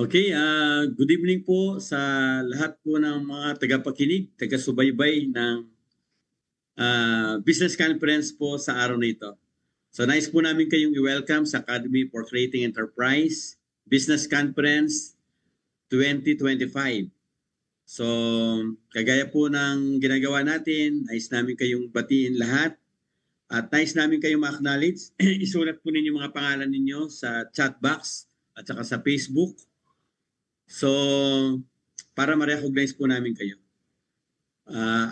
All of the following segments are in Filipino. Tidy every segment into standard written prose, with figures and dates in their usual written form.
Okay, good evening po sa lahat po ng mga tagapakinig, taga-subaybay ng business conference po sa araw na ito. So nice po namin kayong i-welcome sa Academy for Creating Enterprise Business Conference 2025. So kagaya po ng ginagawa natin, nais namin kayong batiin lahat at nais namin kayong ma-acknowledge. Isulat po ninyo mga pangalan ninyo sa chat box at saka sa Facebook. So, para ma-recognize po namin kayo.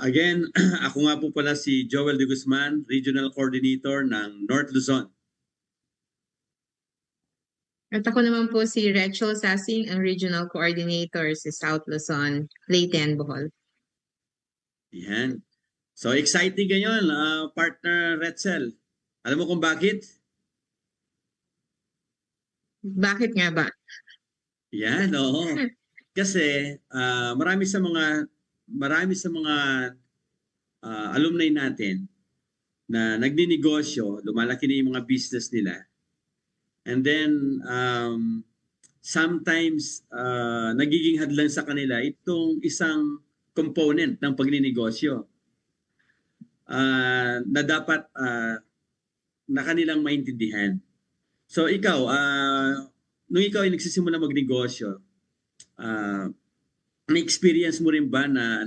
Again, ako nga po pala si Joel De Guzman, Regional Coordinator ng North Luzon. At ako naman po si Rachel Sasing, ang Regional Coordinator sa South Luzon, Leyte and Bohol. Yan. So, exciting ngayon, partner Rachel. Alam mo kung bakit? Bakit nga ba? Yan, oo. Kasi marami sa mga alumni natin na nagninegosyo, lumalaki na yung mga business nila. And then sometimes nagiging hadlang sa kanila itong isang component ng pagninegosyo na dapat na kanilang maintindihan. So ikaw, nung ikaw ay nagsisimula magnegosyo, may experience mo rin ba na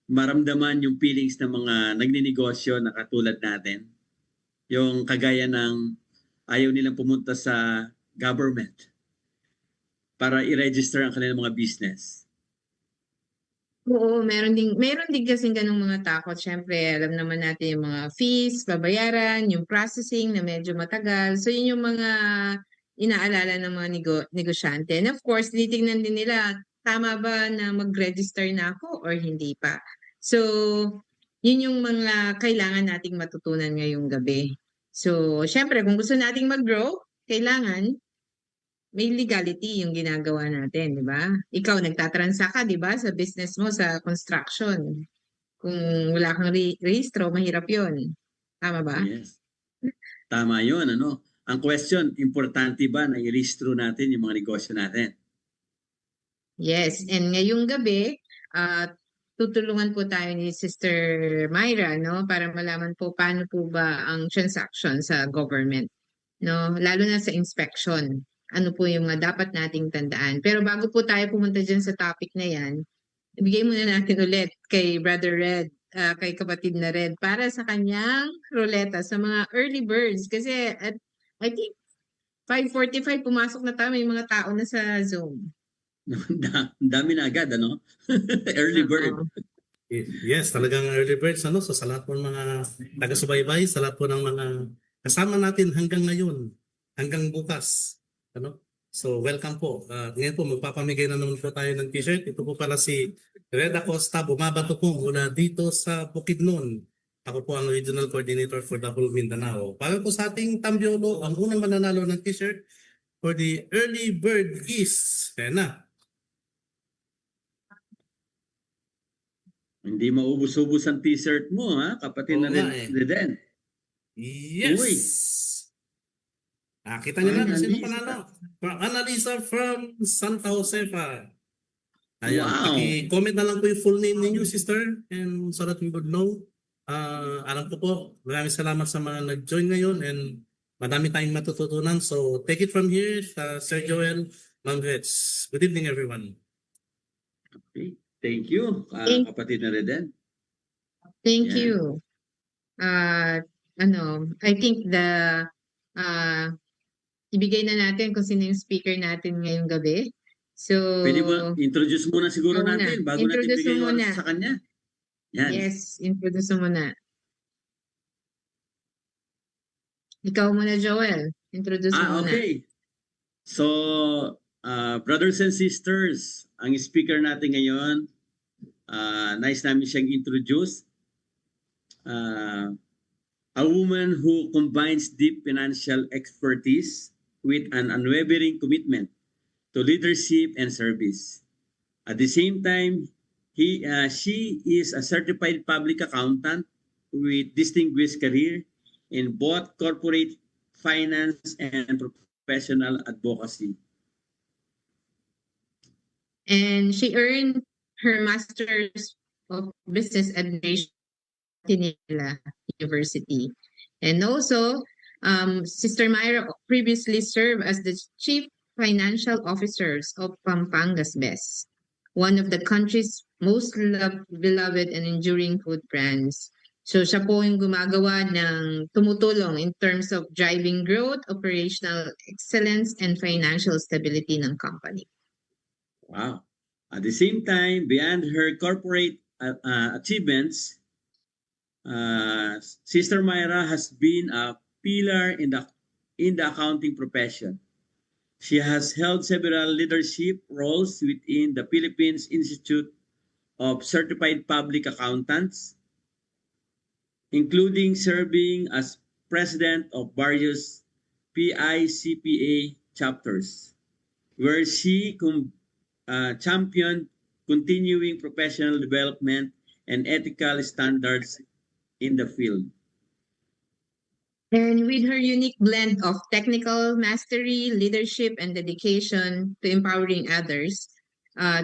maramdaman yung feelings ng mga nagninegosyo na katulad natin? Yung kagaya ng ayaw nilang pumunta sa government para i-register ang kanilang mga business. Oo, meron din kasing ganung mga takot. Siyempre, alam naman natin yung mga fees, babayaran, yung processing na medyo matagal. So, yun yung mga inaalala ng mga negosyante. And of course, titignan din nila, tama ba na mag-register na ako or hindi pa? So, yun yung mga kailangan nating matutunan ngayong gabi. So, syempre, kung gusto nating mag-grow, kailangan may legality yung ginagawa natin, di ba? Ikaw, nagtatransa ka, di ba, sa business mo, sa construction. Kung wala kang rehistro, mahirap yun. Tama ba? Yes. Tama yun, ano? Ang question, importante ba na i-rehistro natin yung mga negosyo natin? Yes, and ngayong gabi, tutulungan po tayo ni Sister Myra, no, para malaman po paano po ba ang transaction sa government, no, lalo na sa inspection. Ano po yung mga dapat nating tandaan. Pero bago po tayo pumunta dyan sa topic na yan, ibigay muna natin ulit kay Brother Red, kay kapatid na Red, para sa kanyang ruleta sa mga early birds. Kasi at I think 5:45 pumasok na tayo, may mga tao na sa Zoom. Dami na agad, ano? Early bird. Yes, talagang early birds. So sa lahat po ng mga taga-subaybay, sa lahat po ng mga kasama natin hanggang ngayon, hanggang bukas. So welcome po. Ngayon po magpapamigay na naman po tayo ng t-shirt. Ito po pala si Red Acosta, bumabato po mula dito sa Bukidnon. Ako po ang Regional Coordinator for the whole Mindanao. Para po sa ating Tambiolo, ang unang mananalo ng t-shirt for the early bird is, kaya na. Hindi maubos-ubos ang t-shirt mo, ha? Kapatid na Reden. Yes! Uy. Kita niyo na sino panalo. Annalisa from Santa Josefa. Ayan, Wow. Comment na lang po yung full name ninyo, sister, and so that we would know. Alam ko po, maraming salamat sa mga nag-join ngayon and madami tayong matututunan. So take it from here, Sir Joel, Ma'am Gretz. Good evening, everyone. Okay. Thank you, kapatid na Reden. Thank you. I think ibigay na natin kung sino yung speaker natin ngayong gabi. So, pwede ba introduce muna siguro natin bago natin bigay yung oras sa kanya? Yan. Yes, introduce mo muna. Ikaw muna, Joel. Introduce mo muna. Okay. So, brothers and sisters, ang speaker natin ngayon, nice namin siyang introduce. A woman who combines deep financial expertise with an unwavering commitment to leadership and service. At the same time, she is a certified public accountant with distinguished career in both corporate finance and professional advocacy. And she earned her Master's of Business Administration at Manila University. And also, Sister Myra previously served as the Chief Financial Officers of Pampangas Best, one of the country's most beloved and enduring food brands. So siya po yung gumagawa ng tumutulong in terms of driving growth, operational excellence, and financial stability ng company. Wow. At the same time, beyond her corporate achievements, Sister Myra has been a pillar in the accounting profession. She has held several leadership roles within the Philippines Institute of Certified Public Accountants, including serving as president of various PICPA chapters, where she championed continuing professional development and ethical standards in the field. And with her unique blend of technical mastery, leadership, and dedication to empowering others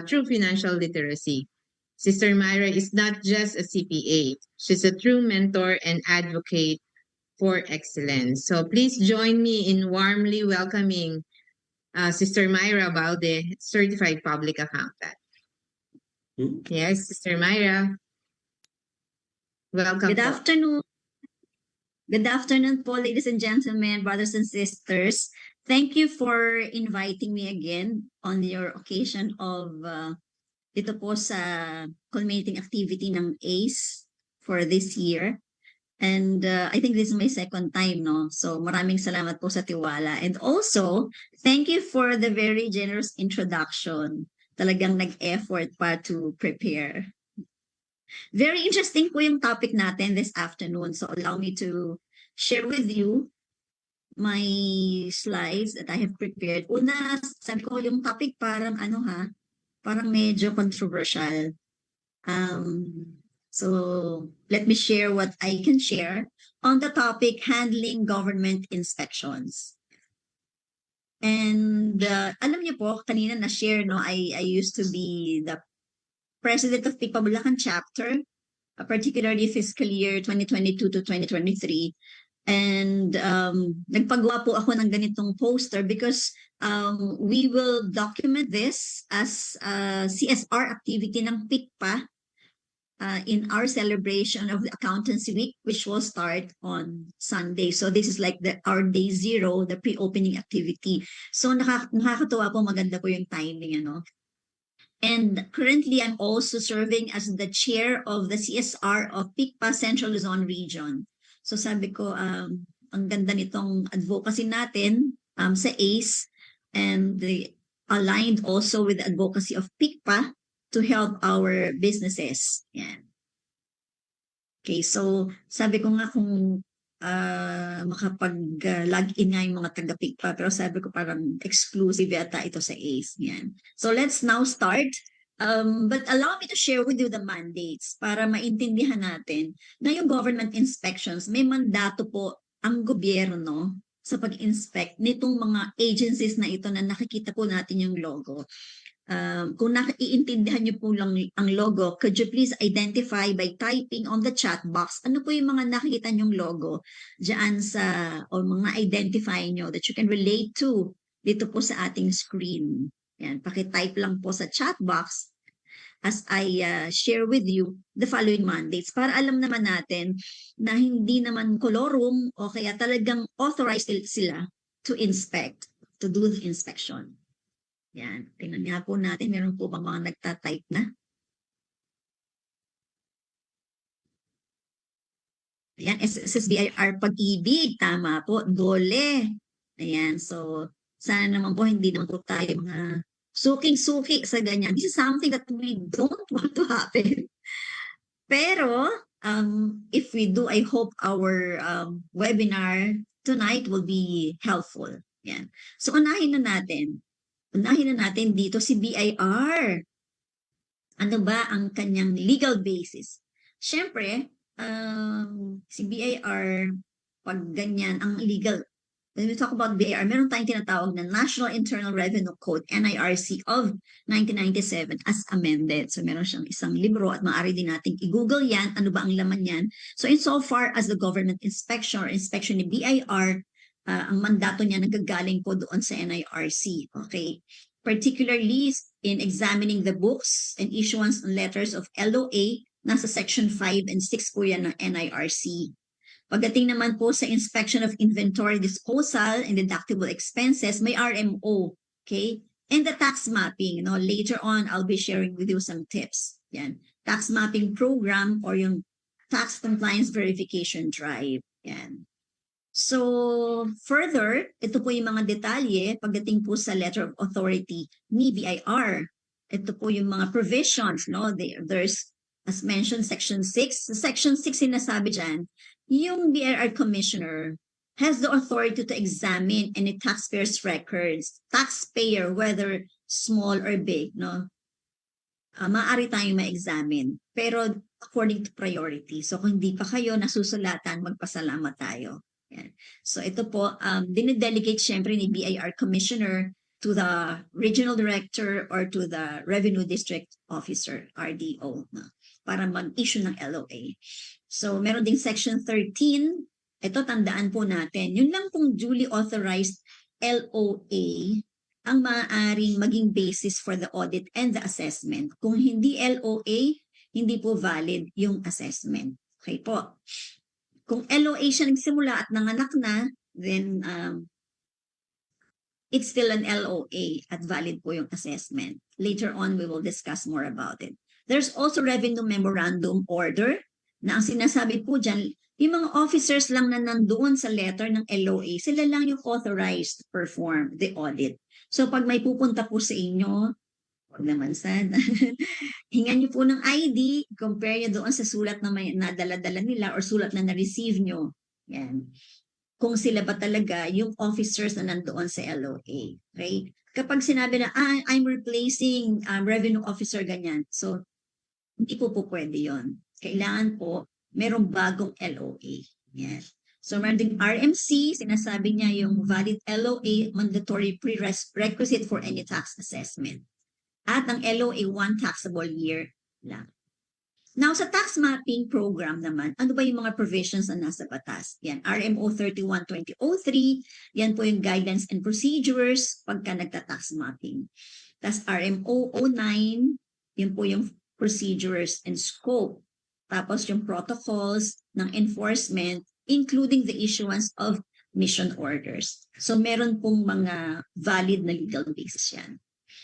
through financial literacy, Sister Myra is not just a CPA. She's a true mentor and advocate for excellence. So please join me in warmly welcoming Sister Myra Balde, Certified Public Accountant. Yes, Sister Myra. Welcome. Good po. afternoon. Good afternoon po, ladies and gentlemen, brothers and sisters. Thank you for inviting me again on your occasion of dito po sa culminating activity ng ACE for this year. And I think this is my second time, no? So maraming salamat po sa tiwala. And also, thank you for the very generous introduction. Talagang nag-effort pa to prepare. Very interesting po yung topic natin this afternoon. So allow me to share with you my slides that I have prepared. Una, sabi ko yung topic parang parang medyo controversial. So let me share what I can share on the topic handling government inspections. And alam niyo po, kanina na-share, no, I used to be the president of PICPA Bulacan chapter, particularly fiscal year 2022 to 2023. And nagpagawa po ako ng ganitong poster because we will document this as CSR activity ng PICPA in our celebration of the Accountancy Week, which will start on Sunday. So this is like our day zero, the pre-opening activity. So nakakatuwa po, maganda po yung timing, ano. And currently, I'm also serving as the chair of the CSR of PICPA Central Luzon Region. So sabi ko, ang ganda nitong advocacy natin sa ACE, and aligned also with the advocacy of PICPA to help our businesses. Yan. Okay, so sabi ko nga kung makapag-login nga yung mga taga-PICPA, pero sabi ko parang exclusive yata ito sa ACE. Yan. So let's now start. But allow me to share with you the mandates para maintindihan natin na yung government inspections, may mandato po ang gobyerno sa pag-inspect nitong mga agencies na ito na nakikita po natin yung logo. Kung naiintindihan niyo po lang ang logo, could you please identify by typing on the chat box ano po yung mga nakikita niyong logo dyan o mga identify niyo that you can relate to dito po sa ating screen. Yan, pakitype lang po sa chat box as I share with you the following mandates para alam naman natin na hindi naman colorum o kaya talagang authorized sila to inspect, to do the inspection. Yan, tingnan nga po natin, meron po bang mga nagtatype na? Ayan, SSBIR Pag-ibig, tama po, DOLE. Ayan, so sana naman po hindi naman po tayo mga suking-suki sa ganyan. This is something that we don't want to happen. Pero, if we do, I hope our webinar tonight will be helpful. Yan. So, unahin na natin dito si BIR. Ano ba ang kanyang legal basis? Siyempre, si BIR, pag ganyan, ang legal when we talk about BIR, meron tayong tinatawag na National Internal Revenue Code, NIRC of 1997 as amended. So meron siyang isang libro at maaari din nating i-google yan, ano ba ang laman yan. So insofar as the government inspection or inspection ni BIR, ang mandato niya nagagaling po doon sa NIRC. Okay. Particularly in examining the books and issuance and letters of LOA, nasa Section 5 and 6 po yan ng NIRC. Pagdating naman po sa inspection of inventory disposal and deductible expenses, may RMO, okay? And the tax mapping, later on, I'll be sharing with you some tips. Yan. Tax mapping program or yung tax compliance verification drive. Yan. So, further, ito po yung mga detalye pagdating po sa letter of authority ni BIR. Ito po yung mga provisions, There's, as mentioned, Section 6. Sa Section 6, sinasabi dyan, yung BIR Commissioner has the authority to examine any taxpayer's records, taxpayer, whether small or big, maaari tayong ma-examine, pero according to priority. So, kung hindi pa kayo nasusulatan, magpasalamat tayo. Yan. So, ito po, dinidelegate syempre ni BIR Commissioner to the Regional Director or to the Revenue District Officer, RDO, para mag-issue ng LOA. So, meron ding Section 13. Ito, tandaan po natin. Yun lang pong duly authorized LOA ang maaaring maging basis for the audit and the assessment. Kung hindi LOA, hindi po valid yung assessment. Okay po. Kung LOA siya nagsimula at nanganak na, then it's still an LOA at valid po yung assessment. Later on, we will discuss more about it. There's also Revenue Memorandum Order na ang sinasabi po dyan, yung mga officers lang na nandoon sa letter ng LOA, sila lang yung authorized to perform the audit. So pag may pupunta po sa inyo, huwag naman sana, hingan nyo po ng ID, compare nyo doon sa sulat na may nadala-dala nila or sulat na na-receive nyo. Yan. Kung sila ba talaga yung officers na nandoon sa LOA. Okay? Kapag sinabi na, I'm replacing revenue officer, ganyan. So, hindi po pwede yon. Kailangan po, merong bagong LOA. Yan. So, meron ding RMC, sinasabi niya yung valid LOA, mandatory prerequisite for any tax assessment. At ang LOA 1 taxable year lang. Now, sa tax mapping program naman, ano ba yung mga provisions na nasa batas? Yan, RMO 31-2003, yan po yung guidelines and procedures pagka nagta-tax mapping. Tapos RMO 09, yun po yung procedures and scope. Tapos yung protocols ng enforcement, including the issuance of mission orders. So meron pong mga valid na legal basis yan.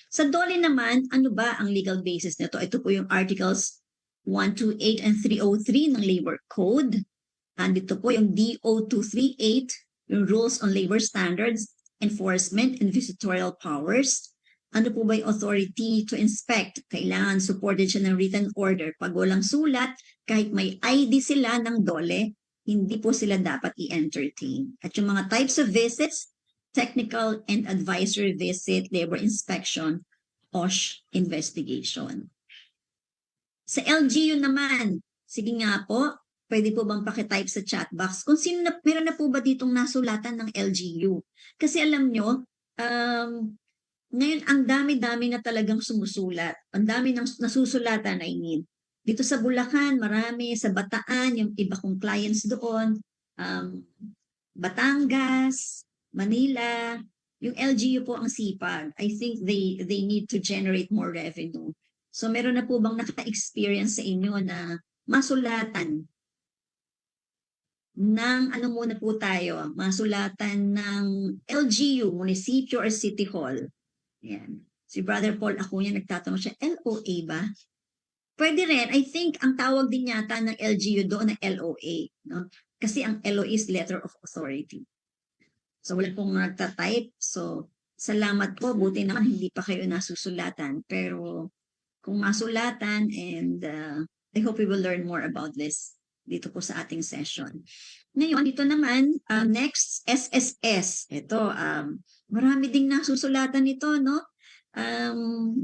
Sa DOLE naman, ano ba ang legal basis nito? Ito po yung Articles 128 and 303 ng Labor Code. And ito po yung DO 238, yung Rules on Labor Standards, Enforcement, and Visitorial Powers. Ano po ba yung authority to inspect? Kailangan supported siya ng written order. Pag walang sulat, kahit may ID sila ng DOLE, hindi po sila dapat i-entertain. At yung mga types of visits, technical and advisory visit, labor inspection, OSH investigation. Sa LGU naman, sige nga po, pwede po bang pakitype sa chat box kung sino na, meron na po ba ditong nasulatan ng LGU? Kasi alam nyo, ngayon ang dami-dami na talagang sumusulat. Ang dami ng nasusulatan, I mean. Dito sa Bulacan, marami. Sa Bataan, yung iba kong clients doon. Batangas, Manila, yung LGU po ang sipag. I think they need to generate more revenue. So meron na po bang naka-experience sa inyo na masulatan ng, ano muna po tayo, masulatan ng LGU, munisipyo or city hall? Yan. Si Brother Paul Acuña nagtatanong siya, LOA ba? Pwede rin. I think ang tawag din yata ng LGU doon na LOA. No? Kasi ang LOA is letter of authority. So wala pong nagtatype. So salamat po. Buti naman hindi pa kayo nasusulatan. Pero kung masulatan and I hope we will learn more about this dito po sa ating session. Ngayon, dito naman, next, SSS. Ito, marami ding nasusulatan nito, no?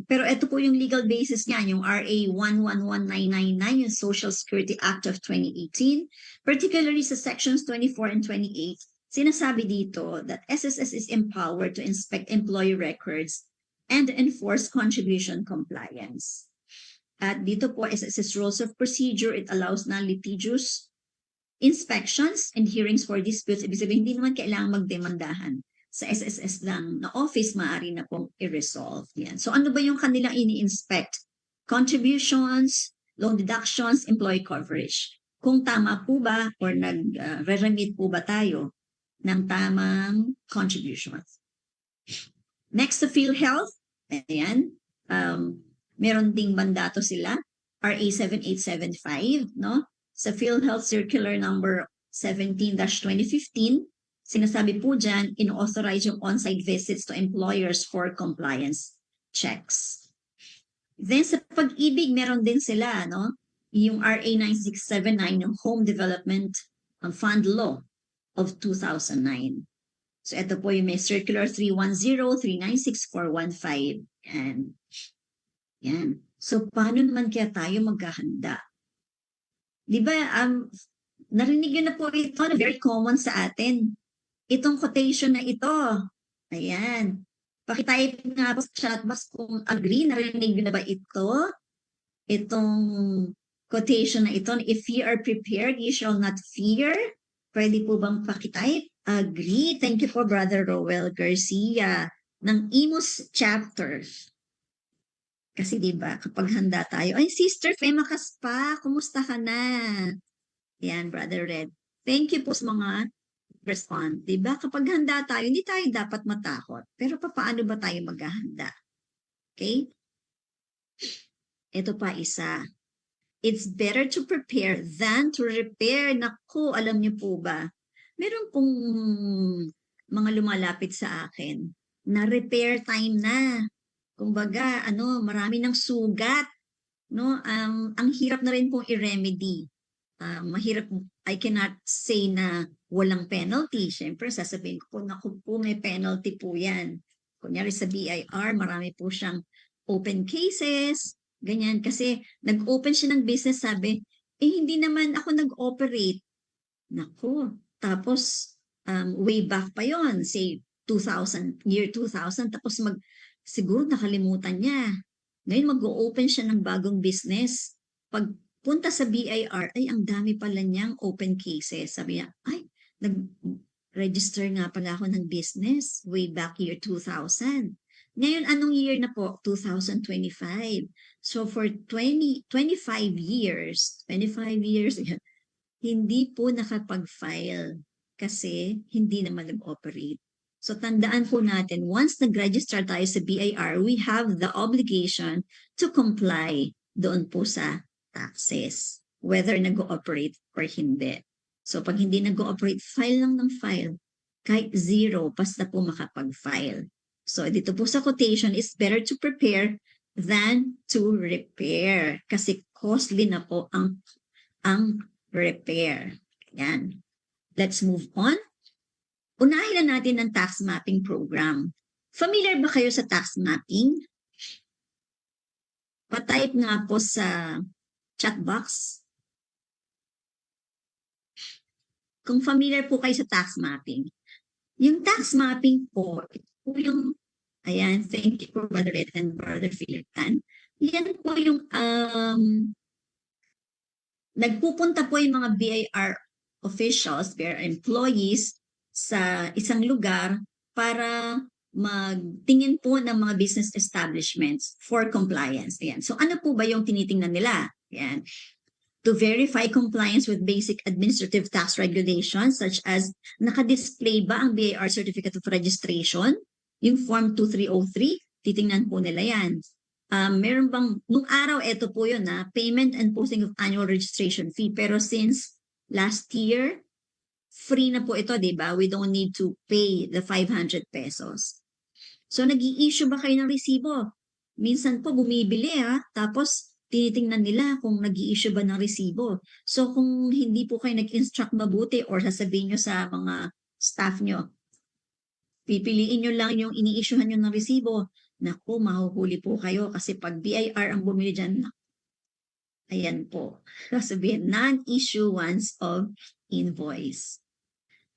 Pero ito po yung legal basis niya, yung RA 111999, yung Social Security Act of 2018, particularly sa sections 24 and 28. sinasabi dito that SSS is empowered to inspect employee records and enforce contribution compliance. At dito po, SSS Rules of Procedure, it allows non-litigious inspections and hearings for disputes. Ibig sabihin, hindi naman kailangan magdemandahan. Sa SSS lang na office, maaari na pong i-resolve. Yan. So ano ba yung kanilang ini-inspect? Contributions, loan deductions, employee coverage. Kung tama po ba or nag-remit po ba tayo ng tamang contributions. Next to PhilHealth, ayan, meron ding mandato sila, RA 7875, no? Sa PhilHealth Circular Number 17-2015, sinasabi po dyan, in-authorize yung on-site visits to employers for compliance checks. Then sa Pag-ibig, meron din sila, no? Yung RA 9679, yung Home Development Fund Law of 2009. So ito po yung may Circular 310-396-415. Yan. So paano naman kaya tayo maghahanda? Di ba, narinig yun na po ito na very common sa atin. Itong quotation na ito. Ayan. Pakitype nga po sa chat box kung agree, narinig yun na ba ito? Itong quotation na ito, if ye are prepared, ye shall not fear. Pwede po bang pakitype? Agree. Thank you po, Brother Roel Garcia ng Imus chapter. Kasi diba, kapag handa tayo, ay, Sister Fe Makaspa, kumusta ka na? Yan, Brother Red. Thank you po sa mga respond. Diba, kapag handa tayo, hindi tayo dapat matakot. Pero paano ba tayo maghahanda? Okay? Ito pa isa. It's better to prepare than to repair. Naku, alam niyo po ba? Meron pong mga lumalapit sa akin na repair time na. Kumbaga, marami ng sugat, no? Ang hirap na rin pong i-remedy. Mahirap, I cannot say na walang penalty. Siyempre, sasabihin ko po, naku po, may penalty po yan. Kunyari sa BIR, marami po siyang open cases, ganyan. Kasi nag-open siya ng business, sabi, hindi naman ako nag-operate. Naku, tapos way back pa yon, say 2000, year 2000, tapos siguro nakalimutan niya. Ngayon mag-o-open siya ng bagong business. Pagpunta sa BIR, ay ang dami pala niyang open cases. Sabi niya, ay, nag-register nga pala ako ng business way back year 2000. Ngayon, anong year na po? 2025. So for 25 years, hindi po nakapag-file kasi hindi naman nag-operate. So tandaan po natin, once nag-register tayo sa BIR, we have the obligation to comply doon po sa taxes, whether nag-ooperate or hindi. So pag hindi nag-ooperate, file lang ng file. Kahit zero, basta po makapag-file. So dito po sa quotation, it's better to prepare than to repair. Kasi costly na po ang repair. Yan. Let's move on. Unahin na natin ang tax mapping program. Familiar ba kayo sa tax mapping? Pa-type nga po sa chat box. Kung familiar po kayo sa tax mapping. Yung tax mapping po, yung, ayan, thank you for Brother Ed and Brother Philip Tan. Yan po yung, nagpupunta po yung mga BIR officials, BIR employees, sa isang lugar para magtingin po ng mga business establishments for compliance. Ayan. So ano po ba yung tinitingnan nila? Ayan. To verify compliance with basic administrative tax regulations such as nakadisplay ba ang BIR Certificate of Registration, yung Form 2303, titingnan po nila yan. Meron bang, nung araw, ito po yun payment and posting of annual registration fee. Pero since last year, free na po ito, di ba? We don't need to pay the 500 pesos. So, nag-i-issue ba kayo ng resibo? Minsan po, bumibili tapos tinitingnan nila kung nag-i-issue ba ng resibo. So, kung hindi po kayo nag-instruct mabuti or sasabihin nyo sa mga staff nyo, pipiliin nyo lang yung ini-issuehan nyo ng resibo, naku, mahuhuli po kayo kasi pag BIR ang bumili dyan, ayan po. Sasabihin, non-issuance of invoice.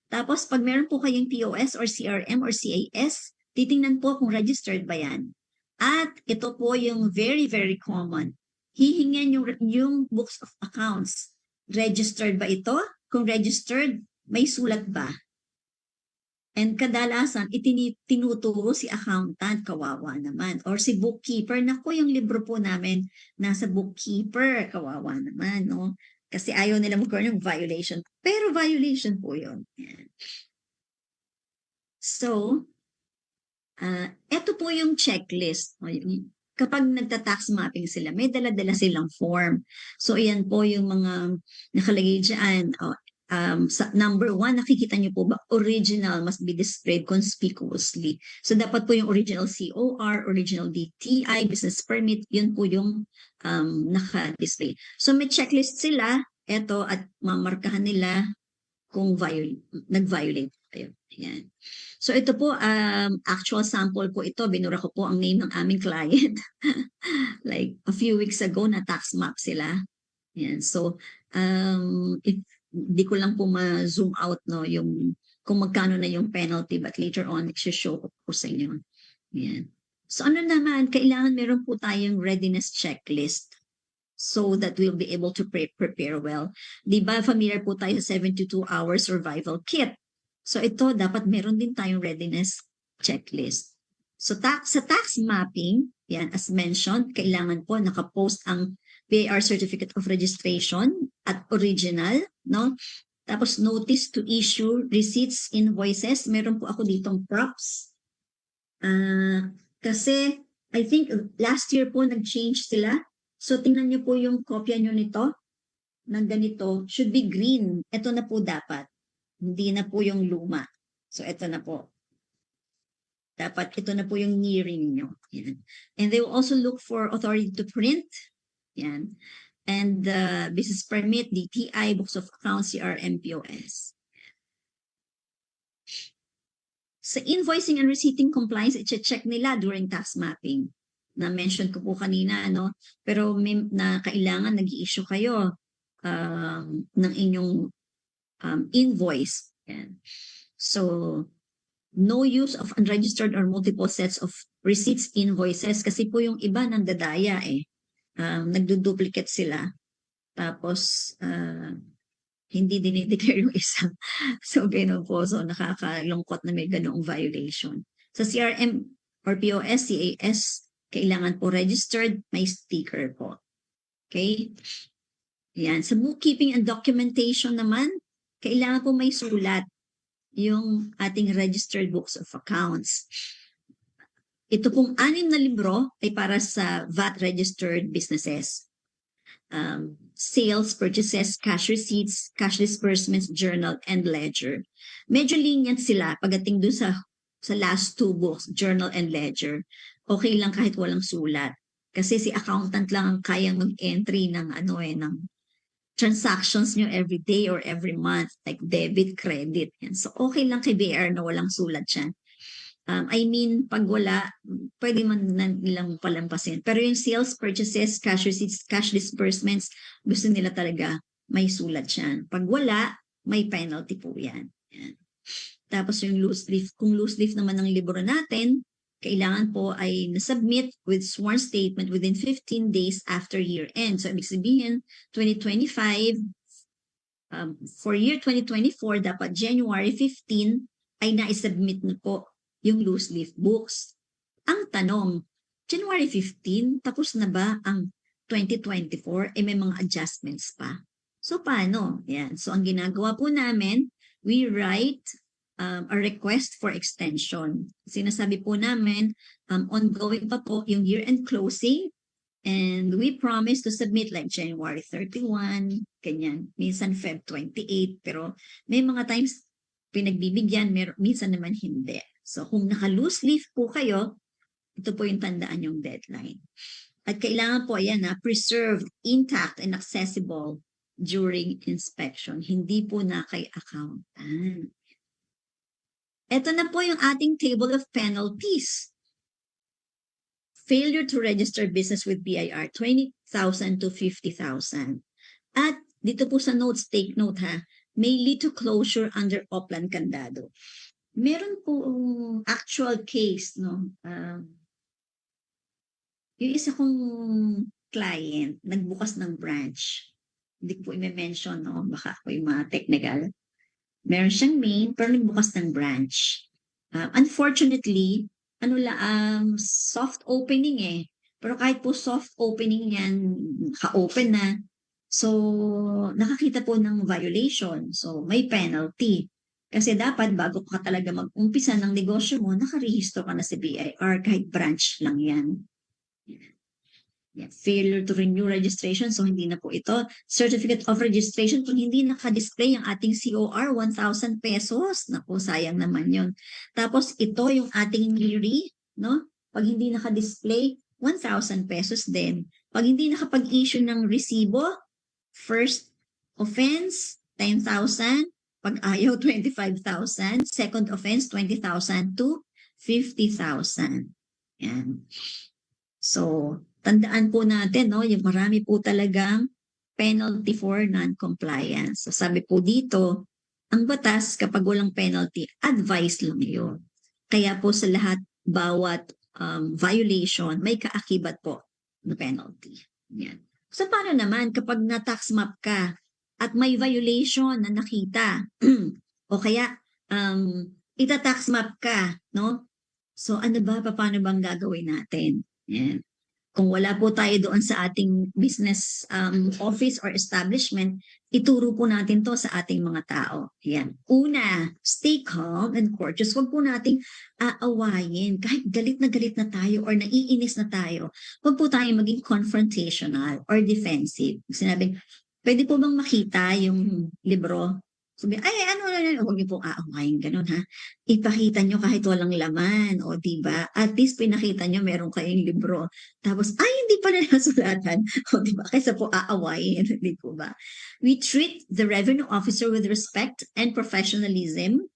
Tapos pag meron po kayong POS or CRM or CAS, titingnan po kung registered ba yan. At ito po yung very, very common. Hihingin yung books of accounts. Registered ba ito? Kung registered, may sulat ba? And kadalasan, tinuturo si accountant, kawawa naman. Or si bookkeeper. Naku, yung libro po namin, nasa bookkeeper, kawawa naman, no? Kasi ayaw nila magkaroon ng violation. Pero violation po yun. Yan. So, eto po yung checklist. Kapag nagta-tax mapping sila, may dala-dala silang form. So, ayan po yung mga nakalagay dyan. Sa number 1, nakikita niyo po ba, original must be displayed conspicuously. So, dapat po yung original COR, original DTI, business permit, yun po yung naka-display. So, may checklist sila, eto, at mamarkahan nila kung nag-violate. Ayun, ayan. So, ito po, actual sample po ito. Binura ko po ang name ng aming client. Like, a few weeks ago, na tax map sila. Ayan. So, if di ko lang po ma-zoom out no yung kung magkano na yung penalty, but later on i-show ko po sa inyo. Yan. So ano naman, kailangan meron po tayong readiness checklist so that we'll be able to prepare well. Di ba familiar po tayo sa 72-hour survival kit? So ito, dapat meron din tayong readiness checklist. So sa tax mapping, yan, as mentioned, kailangan po nakapost ang PAR Certificate of Registration at original, no? Tapos notice to issue, receipts, invoices. Meron po ako ditong props. Kasi I think last year po nag-change sila. So tingnan niyo po yung kopya niyo nito ng ganito. Should be green. Ito na po dapat. Hindi na po yung luma. So ito na po. Dapat ito na po yung nearing niyo. Yan. And they will also look for authority to print. Yan. And the business permit, DTI, books of accounts, CRM, POS. Sa invoicing and receipting compliance, i-check nila during tax mapping. Na-mention ko po kanina, ano? Pero may, na kailangan nag-i-issue kayo ng inyong invoice. Yan. So, no use of unregistered or multiple sets of receipts, invoices. Kasi po yung iba nang dadaya eh. Nagduduplicate sila. Tapos, hindi dinideclare yung isa. So, gano'n po. So, nakakalungkot na may ganoong violation. Sa CRM or POS, CAS, kailangan po registered, may sticker po. Okay? Yan. Sa bookkeeping and documentation naman, kailangan po may sulat yung ating registered books of accounts. Ito pong 6 na libro ay para sa VAT-registered businesses. Sales, purchases, cash receipts, cash disbursements, journal, and ledger. Medyo lenient sila pagdating dun sa last 2 books, journal and ledger. Okay lang kahit walang sulat. Kasi si accountant lang ang kayang mag-entry ng ng transactions nyo every day or every month, like debit, credit. Yan. So okay lang kay BR na walang sulat yan. I mean, pag wala, pwede man nilang palampasin. Pero yung sales, purchases, cash receipts, cash disbursements, gusto nila talaga may sulat yan. Pag wala, may penalty po yan. Yan. Tapos yung loose leaf, kung loose leaf naman ng libro natin, kailangan po ay nasubmit with sworn statement within 15 days after year end. So, ibig sabihin, 2025, for year 2024, dapat January 15 ay na-submit na po yung loose leaf books. Ang tanong, January 15, tapos na ba ang 2024? May mga adjustments pa. So, paano? Yan. So, ang ginagawa po namin, we write a request for extension. Sinasabi po namin, ongoing pa po yung year-end closing, and we promise to submit like January 31, ganyan. Minsan Feb 28, pero may mga times pinagbibigyan, minsan naman hindi. So, kung naka-loose leaf po kayo, ito po yung tandaan yung deadline. At kailangan po, ayan preserved, intact, and accessible during inspection. Hindi po na kay accountant. Ito na po yung ating table of penalties. Failure to register business with BIR, 20,000 to 50,000. At dito po sa notes, take note ha, may lead to closure under Oplan Candado. Meron po actual case, no? Yung isa kong client, nagbukas ng branch. Hindi ko po i-mention, no? Baka ako yung mga technical. Meron siyang main, pero nagbukas ng branch. Unfortunately, soft opening eh. Pero kahit po soft opening yan, ka-open na. So, nakakita po ng violation. So, may penalty. Kasi dapat bago ka talaga mag-umpisa ng negosyo mo, nakarehistro ka na sa BIR kahit branch lang yan. Yeah. Failure to renew registration. So, hindi na po ito. Certificate of registration. Kung hindi naka-display ang ating COR, 1,000 pesos. Naku, sayang naman yun. Tapos, ito yung ating NIRI, no? Pag hindi naka-display, 1,000 pesos din. Pag hindi nakapag-issue ng resibo, first offense, 10,000. Pag ayaw, 25,000. Second offense, 20,000 to 50,000. Yan. So, tandaan po natin, no, yung marami po talagang penalty for non-compliance. So, sabi po dito, ang batas kapag walang penalty, advice lang yun. Kaya po sa lahat, bawat violation, may kaakibat po na penalty. Yan. So, paano naman kapag na-tax map ka at may violation na nakita o kaya ita-tax map ka, no? So, ano ba, paano bang gagawin natin? Yan. Kung wala po tayo doon sa ating business office or establishment, ituro po natin to sa ating mga tao. Yan. Una, stay calm and courteous. Huwag po nating aawayin. Kahit galit na tayo or naiinis na tayo, huwag po tayo maging confrontational or defensive. Sinabi, pwede po bang makita yung libro? Sabi, huwag niyo pong aawayin, ganun ha. Ipakita niyo kahit walang laman, o diba? At least pinakita niyo meron kayong libro. Tapos, hindi pa na nasulatan. O diba? Kaysa po aawayin, di po ba? We treat the revenue officer with respect and professionalism.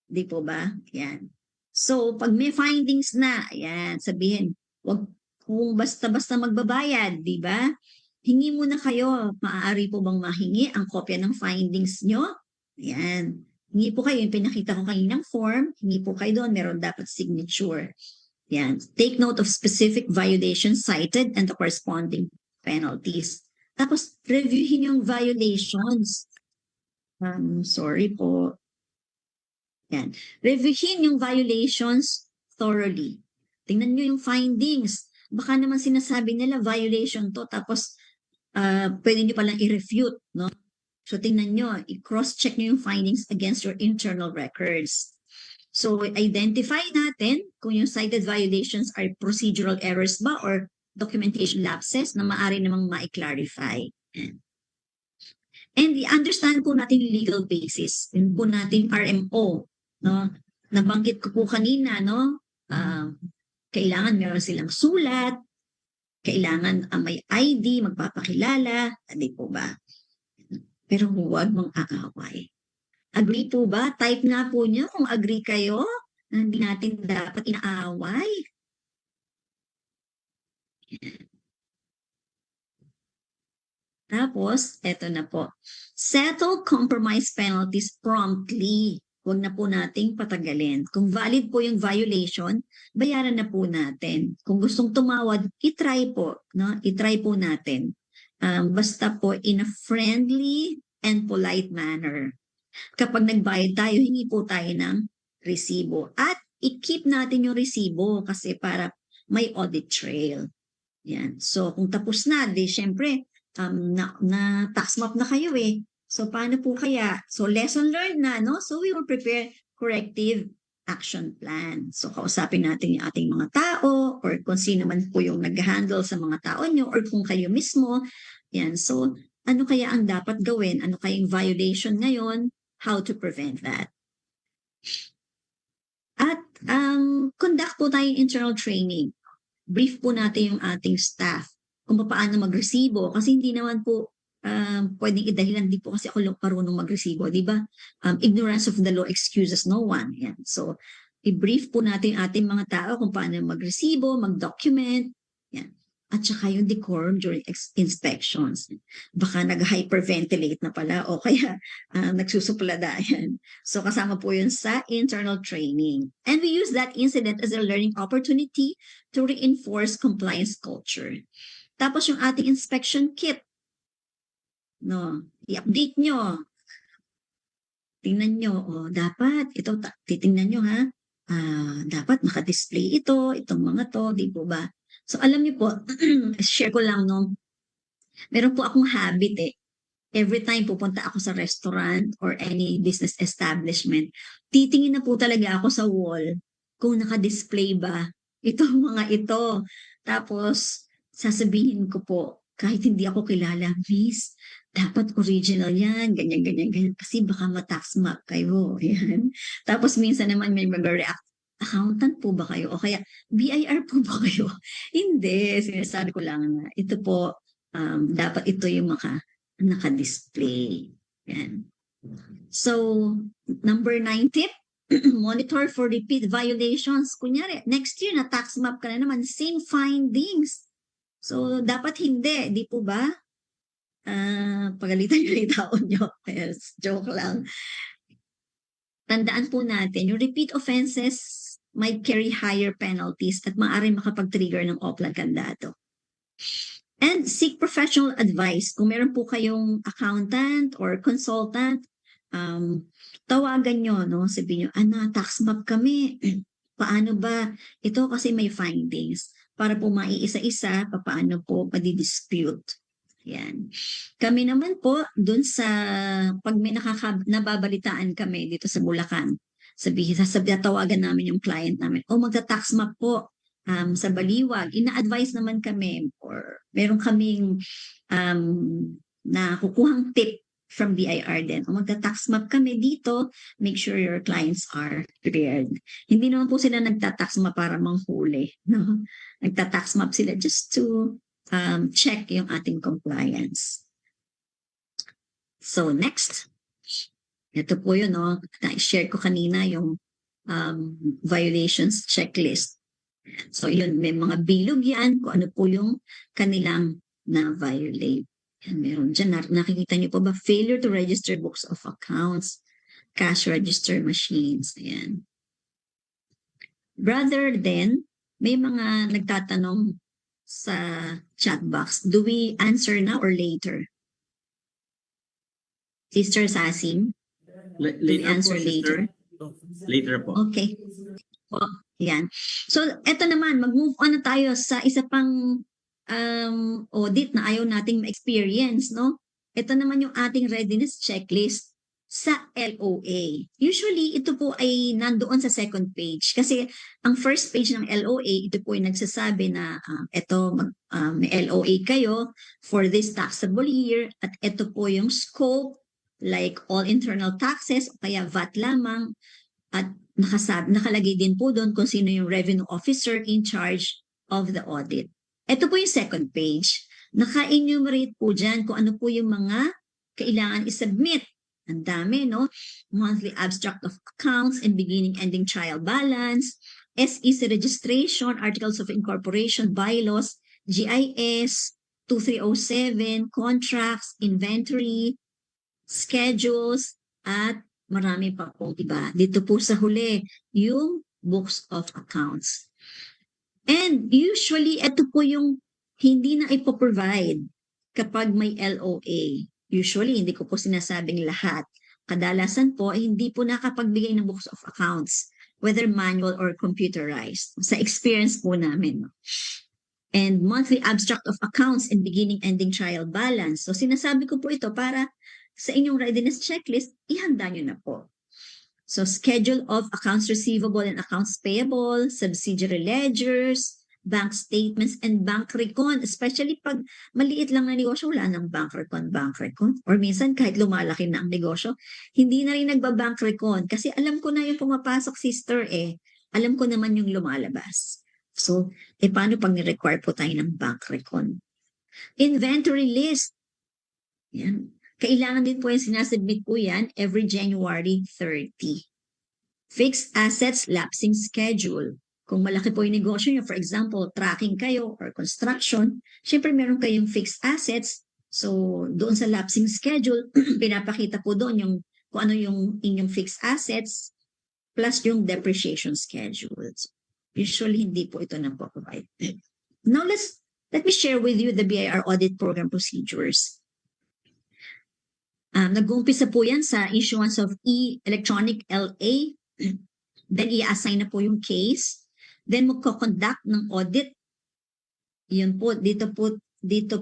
Di po ba? Yan. So, pag may findings na, yan, sabihin, wag kung basta-basta magbabayad, di ba? Hingi muna kayo. Maaari po bang mahingi ang kopya ng findings nyo? Yan. Hingi po kayo, yung pinakita ko kaninang form, hingi po kayo doon, meron dapat signature. Yan. Take note of specific violations cited and the corresponding penalties. Tapos, reviewin yung violations. Sorry po. Yan. Reviewin yung violations thoroughly. Tingnan nyo yung findings. Baka naman sinasabi nila violation to, tapos pwede nyo palang i-refute, no? So, tingnan nyo, i-cross-check nyo yung findings against your internal records. So, identify natin kung yung cited violations are procedural errors ba or documentation lapses na maaari namang ma-clarify. And i-understand po natin yung legal basis. Yun po natin RMO. No? Nabanggit ko po kanina, no? Kailangan meron silang sulat, kailangan may ID, magpapakilala, hindi po ba? Pero huwag mong aaway. Agree po ba? Type nga po niyo kung agree kayo na hindi natin dapat inaaway. Tapos, eto na po. Settle compromise penalties promptly. Huwag na po nating patagalin. Kung valid po yung violation, bayaran na po natin. Kung gustong tumawad, itry po. No? Itry po natin. Basta po in a friendly and polite manner. Kapag nagbayad tayo, hingi po tayo ng resibo. At i-keep natin yung resibo kasi para may audit trail. Yan. So, kung tapos na, di syempre, na tax map na kayo eh. So, paano po kaya? So, lesson learned na, no? So, we will prepare corrective action plan. So, kausapin natin yung ating mga tao or kung sino man po yung nag-handle sa mga tao nyo or kung kayo mismo. Yan. So, ano kaya ang dapat gawin? Ano kayang violation ngayon? How to prevent that? At conduct po tayong internal training. Brief po natin yung ating staff kung paano magresibo. Kasi hindi naman po pwedeng idahilan, di po kasi ako marunong magresibo, di ba? Ignorance of the law excuses no one. Yan. So, i-brief po natin ating mga tao kung paano magresibo, mag-document. Yan. at saka yung decorum during inspections. Baka nag-hyperventilate na pala o kaya nagsusupladayan. So kasama po yun sa internal training. And we use that incident as a learning opportunity to reinforce compliance culture. Tapos yung ating inspection kit, no, i-update nyo. Tingnan nyo, dapat, ito, titingnan nyo ha, dapat naka-display itong mga to, di po ba? So alam niyo po, share ko lang no, meron po akong habit every time pupunta ako sa restaurant or any business establishment, titingin na po talaga ako sa wall kung naka-display ba itong mga ito. Tapos sasabihin ko po, kahit hindi ako kilala, Miss, dapat original yan, ganyan, ganyan, ganyan, kasi baka ma-tax map kayo. Yan. Tapos minsan naman may mag-react, accountant po ba kayo? O kaya, BIR po ba kayo? Hindi, sinasabi ko lang na ito po, dapat ito yung naka-display. Yan. So, number 9 tip, monitor for repeat violations. Kunyari, next year na tax map ka na naman, same findings. So, dapat hindi, di po ba? Pagalitan yung taon nyo. Yes, joke lang. Tandaan po natin, yung repeat offenses might carry higher penalties at maaaring makapag-trigger ng OPLAG kandado. And seek professional advice. Kung meron po kayong accountant or consultant, tawagan nyo, no? Sabihin nyo, tax map kami. Paano ba? Ito kasi may findings. Para po maiisa-isa, paano po madi-dispute. Yan. Kami naman po, dun sa, pag may nababalitaan kami dito sa Bulacan, tawagan namin yung client namin, magta-tax map po sa Baliwag. Ina-advise naman kami or meron kaming nakukuhang tip from BIR din. Magta-tax map kami dito, make sure your clients are prepared. Hindi naman po sila nagta-tax map para manghuli. No? Nagta-tax map sila just to check yung ating compliance. So next, ito po yun, no? Na-share ko kanina yung violations checklist. So yun, may mga bilog yan kung ano po yung kanilang na-violate. Yan, meron dyan. Nakikita niyo po ba? Failure to register books of accounts, cash register machines. Ayan. Rather than, may mga nagtatanong sa chat box, do we answer now or later? Sister Sassing? Later answer po, sister. Later po. Okay. Yan. So, eto naman, mag-move on na tayo sa isa pang audit na ayaw nating ma-experience, no? Ito naman yung ating readiness checklist sa LOA. Usually, ito po ay nandoon sa second page. Kasi ang first page ng LOA, ito po ay nagsasabi na may LOA kayo for this taxable year at ito po yung scope, like all internal taxes o kaya VAT lamang, at nakalagay din po doon kung sino yung revenue officer in charge of the audit. Ito po yung second page. Naka-enumerate po dyan kung ano po yung mga kailangan isubmit. Ang dami, no? Monthly abstract of accounts and beginning-ending trial balance, SEC registration, articles of incorporation, bylaws, GIS, 2307, contracts, inventory, schedules, at marami pa po, diba? Dito po sa huli, yung books of accounts. And usually, ito po yung hindi na ipoprovide kapag may LOA. Usually, hindi ko po sinasabing lahat. Kadalasan po, hindi po nakapagbigay ng books of accounts, whether manual or computerized. Sa experience po namin. And monthly abstract of accounts and beginning-ending trial balance. So, sinasabi ko po ito para sa inyong readiness checklist, ihanda nyo na po. So, schedule of accounts receivable and accounts payable, subsidiary ledgers, bank statements, and bank recon. Especially pag maliit lang na negosyo, wala nang bank recon. Or minsan, kahit lumalaki na ang negosyo, hindi na rin nagba-bank recon. Kasi alam ko na yung pumapasok, sister, alam ko naman yung lumalabas. So, paano pag ni-require po tayo ng bank recon? Inventory list. Yan. Kailangan din po yung sinasubmit po yan every January 30. Fixed assets lapsing schedule. Kung malaki po yung negosyo nyo, for example, tracking kayo or construction, syempre meron kayong fixed assets. So, doon sa lapsing schedule, pinapakita po doon yung kung ano yung inyong fixed assets plus yung depreciation schedules. Usually, hindi po ito na-provide. Now, let me share with you the BIR audit program procedures. Nag-uumpisa po yan sa issuance of electronic LA. Then, i-assign na po yung case. Then, magko-conduct ng audit. Yun po, dito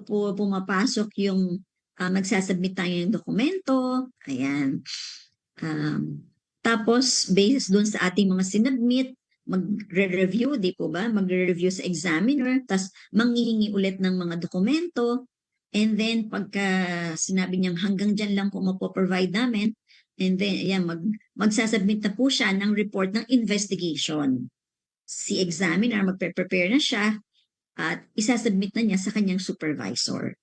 po pumapasok yung magsasubmit tayo ng dokumento. Ayan. Tapos, based doon sa ating mga sinubmit, magre-review, di po ba? Magre-review sa examiner, tapos manghihingi ulit ng mga dokumento. And then, pagka sinabi niyang hanggang dyan lang po mapoprovide namin, and then, ayan, magsasubmit na po siya ng report ng investigation. Si examiner, magpe-prepare na siya at isasubmit na niya sa kanyang supervisor.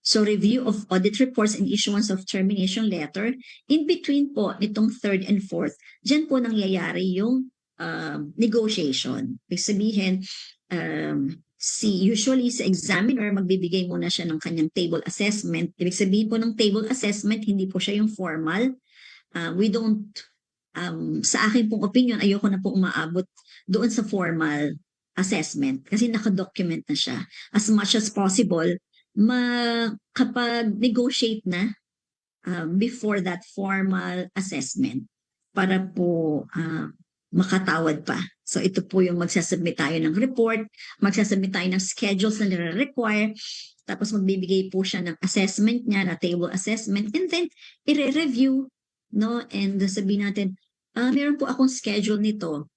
So, review of audit reports and issuance of termination letter. In between po, itong third and fourth, dyan po nangyayari yung negotiation. Ibig sabihin, usually sa examiner, magbibigay muna siya ng kanyang table assessment. Ibig sabihin po ng table assessment, hindi po siya yung formal. We don't, sa akin pong opinion, ayoko na po umaabot doon sa formal assessment kasi nakadocument na siya. As much as possible, kapag negotiate na before that formal assessment para po makatawad pa. So ito po yung magsasubmit tayo ng report, magsasubmit tayo ng schedules na nire-require, tapos magbibigay po siya ng assessment niya, na table assessment, and then i-review, no? And sabihin natin, meron po akong schedule nito.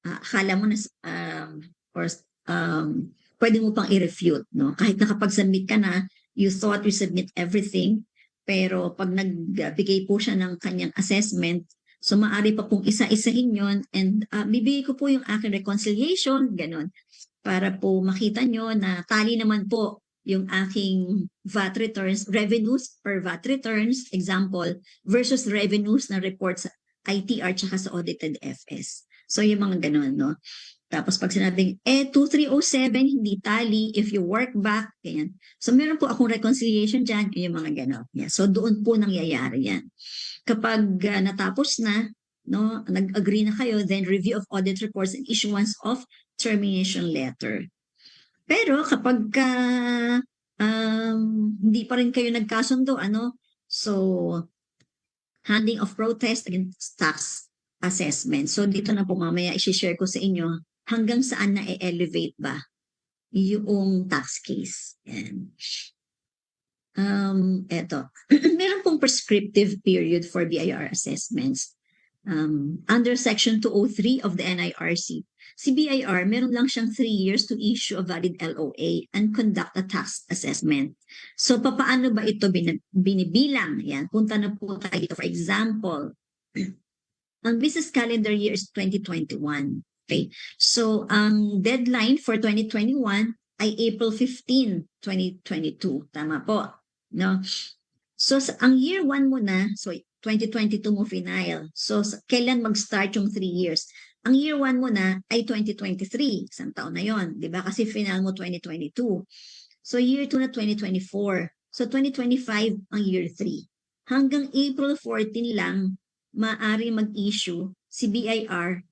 Akala mo na, pwede mo pang i-refute, no? Kahit nakapag-submit ka na, you thought you submit everything, pero pag nagbigay po siya ng kanyang assessment, so maaari pa pong isa-isahin yun, and bibigay ko po yung aking reconciliation, ganun, para po makita nyo na tali naman po yung aking VAT returns, revenues per VAT returns, example, versus revenues na report sa ITR tsaka sa audited FS. So yung mga ganun, no? Tapos pag sinabing, 2307, hindi tali, if you work back, ganyan. So meron po akong reconciliation dyan, yung mga gano'n. Yeah. So doon po nangyayari yan. Kapag natapos na, no, nag-agree na kayo, then review of audit reports and issuance of termination letter. Pero kapag hindi pa rin kayo nagkasundo, so handing of protest against tax assessment. So dito na po mamaya i-share ko sa inyo hanggang saan na e-elevate ba yung tax case. Yan. Eto. Meron pong prescriptive period for BIR assessments. Under Section 203 of the NIRC, si BIR, meron lang siyang 3 years to issue a valid LOA and conduct a tax assessment. So, paano ba ito binibilang? Yan, punta na po tayo dito. For example, ang business calendar year is 2021. Okay. So, ang deadline for 2021 ay April 15, 2022. Tama po. No? So, ang year 1 mo na, so 2022 mo final. So, kailan mag-start yung 3 years? Ang year 1 mo na ay 2023. Isang taon na yon, di ba? Kasi final mo 2022. So, year 2 na 2024. So, 2025 ang year 3. Hanggang April 14 lang, maaari mag-issue si BIR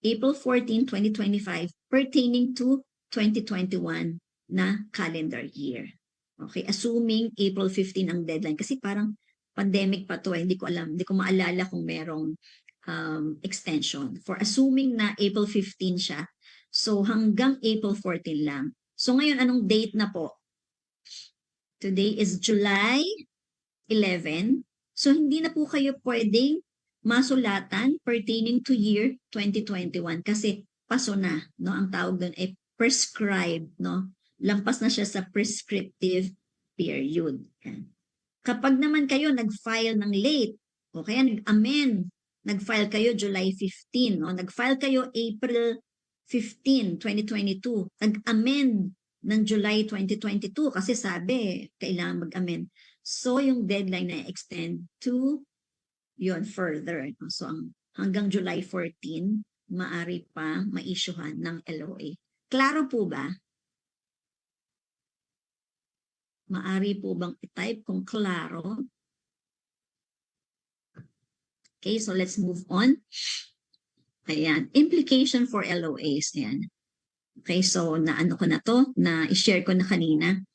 April 14, 2025 pertaining to 2021 na calendar year. Okay, assuming April 15 ang deadline kasi parang pandemic pa to, hindi ko alam, hindi ko maalala kung merong extension. For assuming na April 15 siya, so hanggang April 14 lang. So ngayon, anong date na po? Today is July 11. So hindi na po kayo pwedeng masulatan pertaining to year 2021 kasi paso na, no? Ang tawag doon ay prescribed, no? Lampas na siya sa prescriptive period. Yan. Kapag naman kayo nag-file ng late, o kaya nag-amend, nag-file kayo July 15, no? Nag-file kayo April 15, 2022, nag-amend ng July 2022 kasi sabi, kailangan mag-amend. So, yung deadline na extend to yun further. So, hanggang July 14 maari pa ma-issuehan ng LOA. Klaro po ba? Maari po bang i-type kung klaro? Okay, so let's move on. Ayan, implication for LOAs. Ayan. Okay, so naano ko na to, na i-share ko na kanina.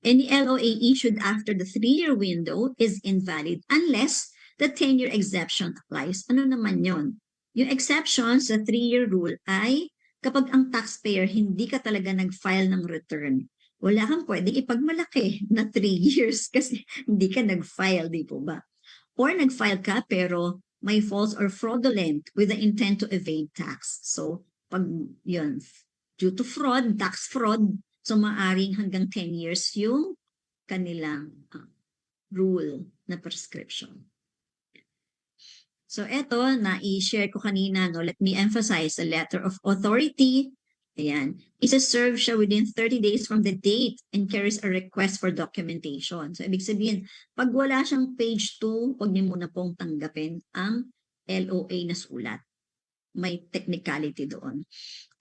Any LOA issued after the 3-year window is invalid unless the 10-year exception applies. Ano naman yon? Yung exception sa 3-year rule ay kapag ang taxpayer hindi ka talaga nag-file ng return. Wala kang pwedeng ipagmalaki na 3 years kasi hindi ka nag-file, di po ba? Or nag-file ka pero may false or fraudulent with the intent to evade tax. So, pag yun, due to fraud, tax fraud, so maaring hanggang 10 years yung kanilang rule na prescription. So eto, na-i-share ko kanina, no, let me emphasize, a letter of authority, ayan, isa-serve siya within 30 days from the date and carries a request for documentation. So ibig sabihin, pag wala siyang page 2, huwag niyo muna pong tanggapin ang LOA na sulat. May technicality doon.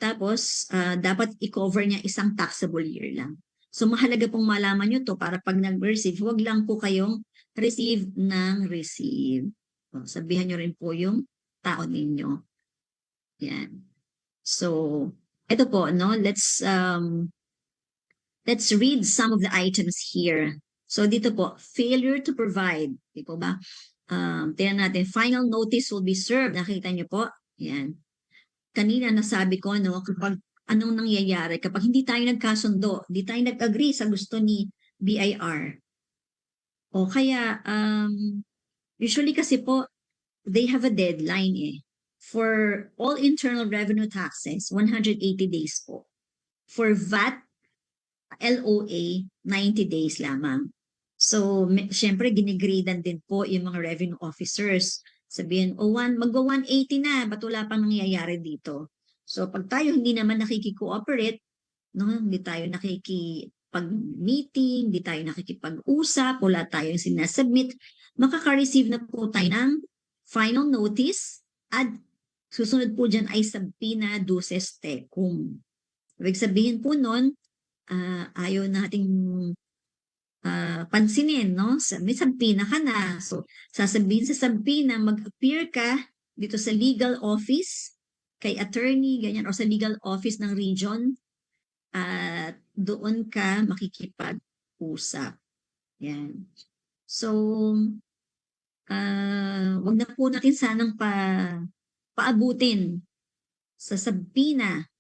Tapos, dapat i-cover niya isang taxable year lang. So mahalaga pong malaman nyo to para pag nag-receive, huwag lang po kayong receive ng receive. So, sabihan nyo rin po yung tao ninyo. Yan. So, ito po, no? Let's read some of the items here. So dito po, failure to provide. Di po ba? Tingnan natin, final notice will be served. Nakita nyo po? Yan. Kanina nasabi ko, no, kapag anong nangyayari, kapag hindi tayo nagkasundo, hindi tayo nag-agree sa gusto ni BIR. O kaya, usually kasi po, they have a deadline eh. For all internal revenue taxes, 180 days po. For VAT, LOA, 90 days lamang. So, syempre, ginigradan din po yung mga revenue officers. Sabihin, magwa-180 na, ba't wala pang nangyayari dito? So, pag tayo hindi naman nakiki-cooperate, no, hindi tayo nakikipag-meeting, hindi tayo nakikipag-usap, wala tayong sinasubmit, makaka-receive na po tayo ng final notice at susunod po dyan ay subpoena duces tecum. Ibig sabihin po nun, ayaw nating pansinin, no? May subpoena ka na. So, sasabihin sa subpoena, mag-appear ka dito sa legal office, kay attorney, ganyan, o sa legal office ng region, at doon ka makikipag-usap. Yan. So, wag na po natin sanang paabutin sa subpoena.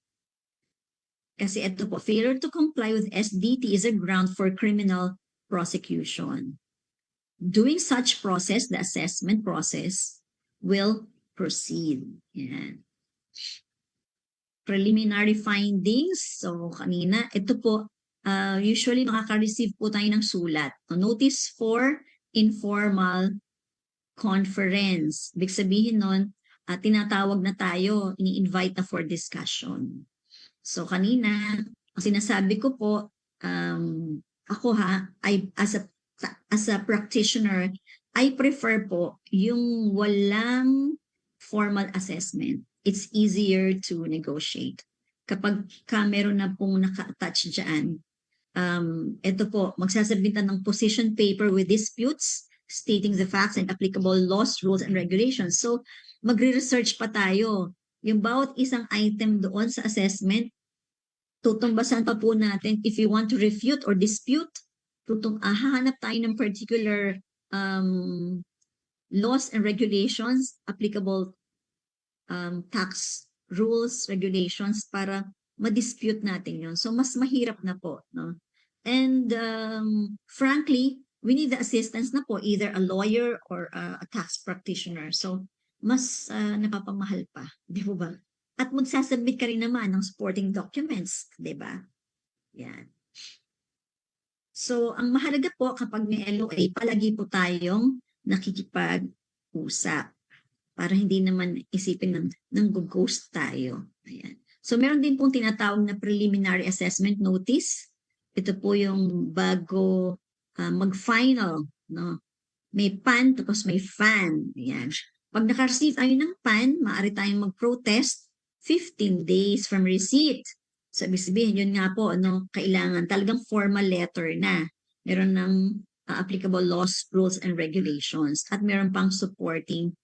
Kasi ito po, failure to comply with SDT is a ground for criminal prosecution. During such process, the assessment process will proceed. Yan. Preliminary findings. So, kanina, ito po, usually makaka-receive po tayo ng sulat. Notice for informal conference. Ibig sabihin nun, tinatawag na tayo, ini-invite na for discussion. So kanina, ang sinasabi ko po, ako as a practitioner, I prefer po yung walang formal assessment. It's easier to negotiate. Kapag meron na pong naka-attach dyan, ito po, magsasabita ng position paper with disputes, stating the facts and applicable laws, rules, and regulations. So, magre-research pa tayo. Yung bawat isang item doon sa assessment, tutumbasan pa po natin if you want to refute or dispute, hahanap tayo ng particular laws and regulations, applicable tax rules, regulations para ma-dispute natin yun. So, mas mahirap na po. No? And frankly, we need the assistance na po, either a lawyer or a tax practitioner. So, mas napapamahal pa, di ba? At magsasubmit ka rin naman ng supporting documents, di ba? Yan. So, ang mahalaga po kapag may LOA, palagi po tayong nakikipag-usap para hindi naman isipin ng ghost tayo. Ayan. So, meron din pong tinatawag na preliminary assessment notice. Ito po yung bago mag-final, no? May PAN tapos may FAN. Yan. Pag naka-receive tayo ng PAN, maaari tayong mag-protest 15 days from receipt. So, ibig sabihin, yun nga po, kailangan talagang formal letter na. Meron ng applicable laws, rules, and regulations. At meron pang supporting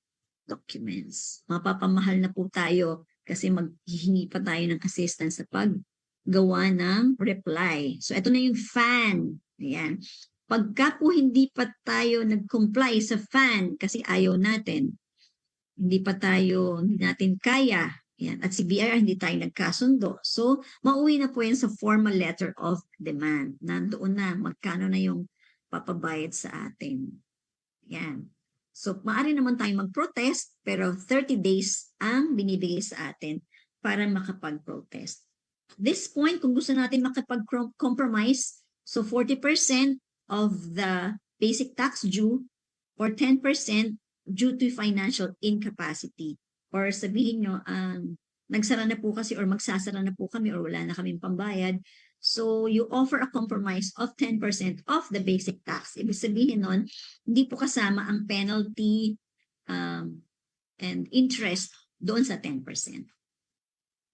documents. Mapapamahal na po tayo kasi maghihingi pa tayo ng assistance sa paggawa ng reply. So, ito na yung FAN. Ayan. Pagka po hindi pa tayo nag-comply sa FAN kasi ayaw natin, hindi natin kaya, yan, at si BIR hindi tayo nagkasundo. So, mauwi na po yan sa formal letter of demand. Nandoon na, magkano na yung papabayad sa atin. Yan. So, maaari naman tayong mag-protest, pero 30 days ang binibigay sa atin para makapag-protest. This point, kung gusto natin makapag-compromise, so 40% of the basic tax due or 10% due to financial incapacity. Or sabihin nyo, nagsara na po kasi or magsasara na po kami or wala na kaming pambayad. So, you offer a compromise of 10% of the basic tax. Ibig sabihin nun, hindi po kasama ang penalty and interest doon sa 10%.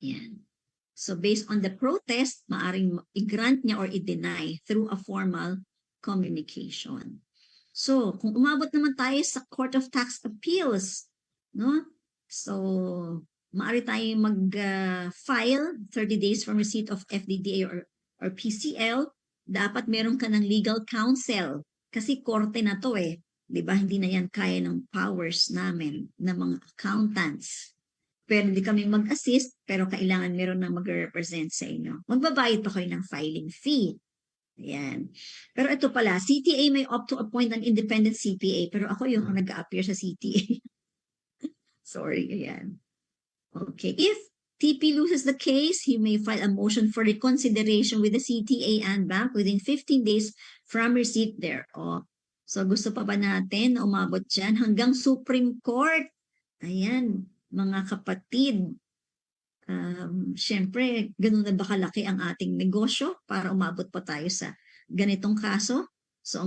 Yan. So, based on the protest, maaring i-grant niya or i-deny through a formal communication. So, kung umabot naman tayo sa Court of Tax Appeals, no? So, maaari tayong mag-file 30 days from receipt of FDDA or PCL. Dapat meron ka ng legal counsel kasi korte na to eh. Diba? Hindi na yan kaya ng powers namin na mga accountants. Pero hindi kami mag-assist, pero kailangan meron na mag-represent sa inyo. Magbabayad pa kayo ng filing fee. Ayan. Pero ito pala, CTA may opt to appoint an independent CPA, pero ako yung nag-appear sa CTA. Sorry, ayan. Okay. If TP loses the case, he may file a motion for reconsideration with the CTA and bank within 15 days from receipt thereof. So gusto pa ba natin na umabot dyan hanggang Supreme Court? Ayan, mga kapatid. Siyempre, ganun na ba kalaki ang ating negosyo para umabot pa tayo sa ganitong kaso? So,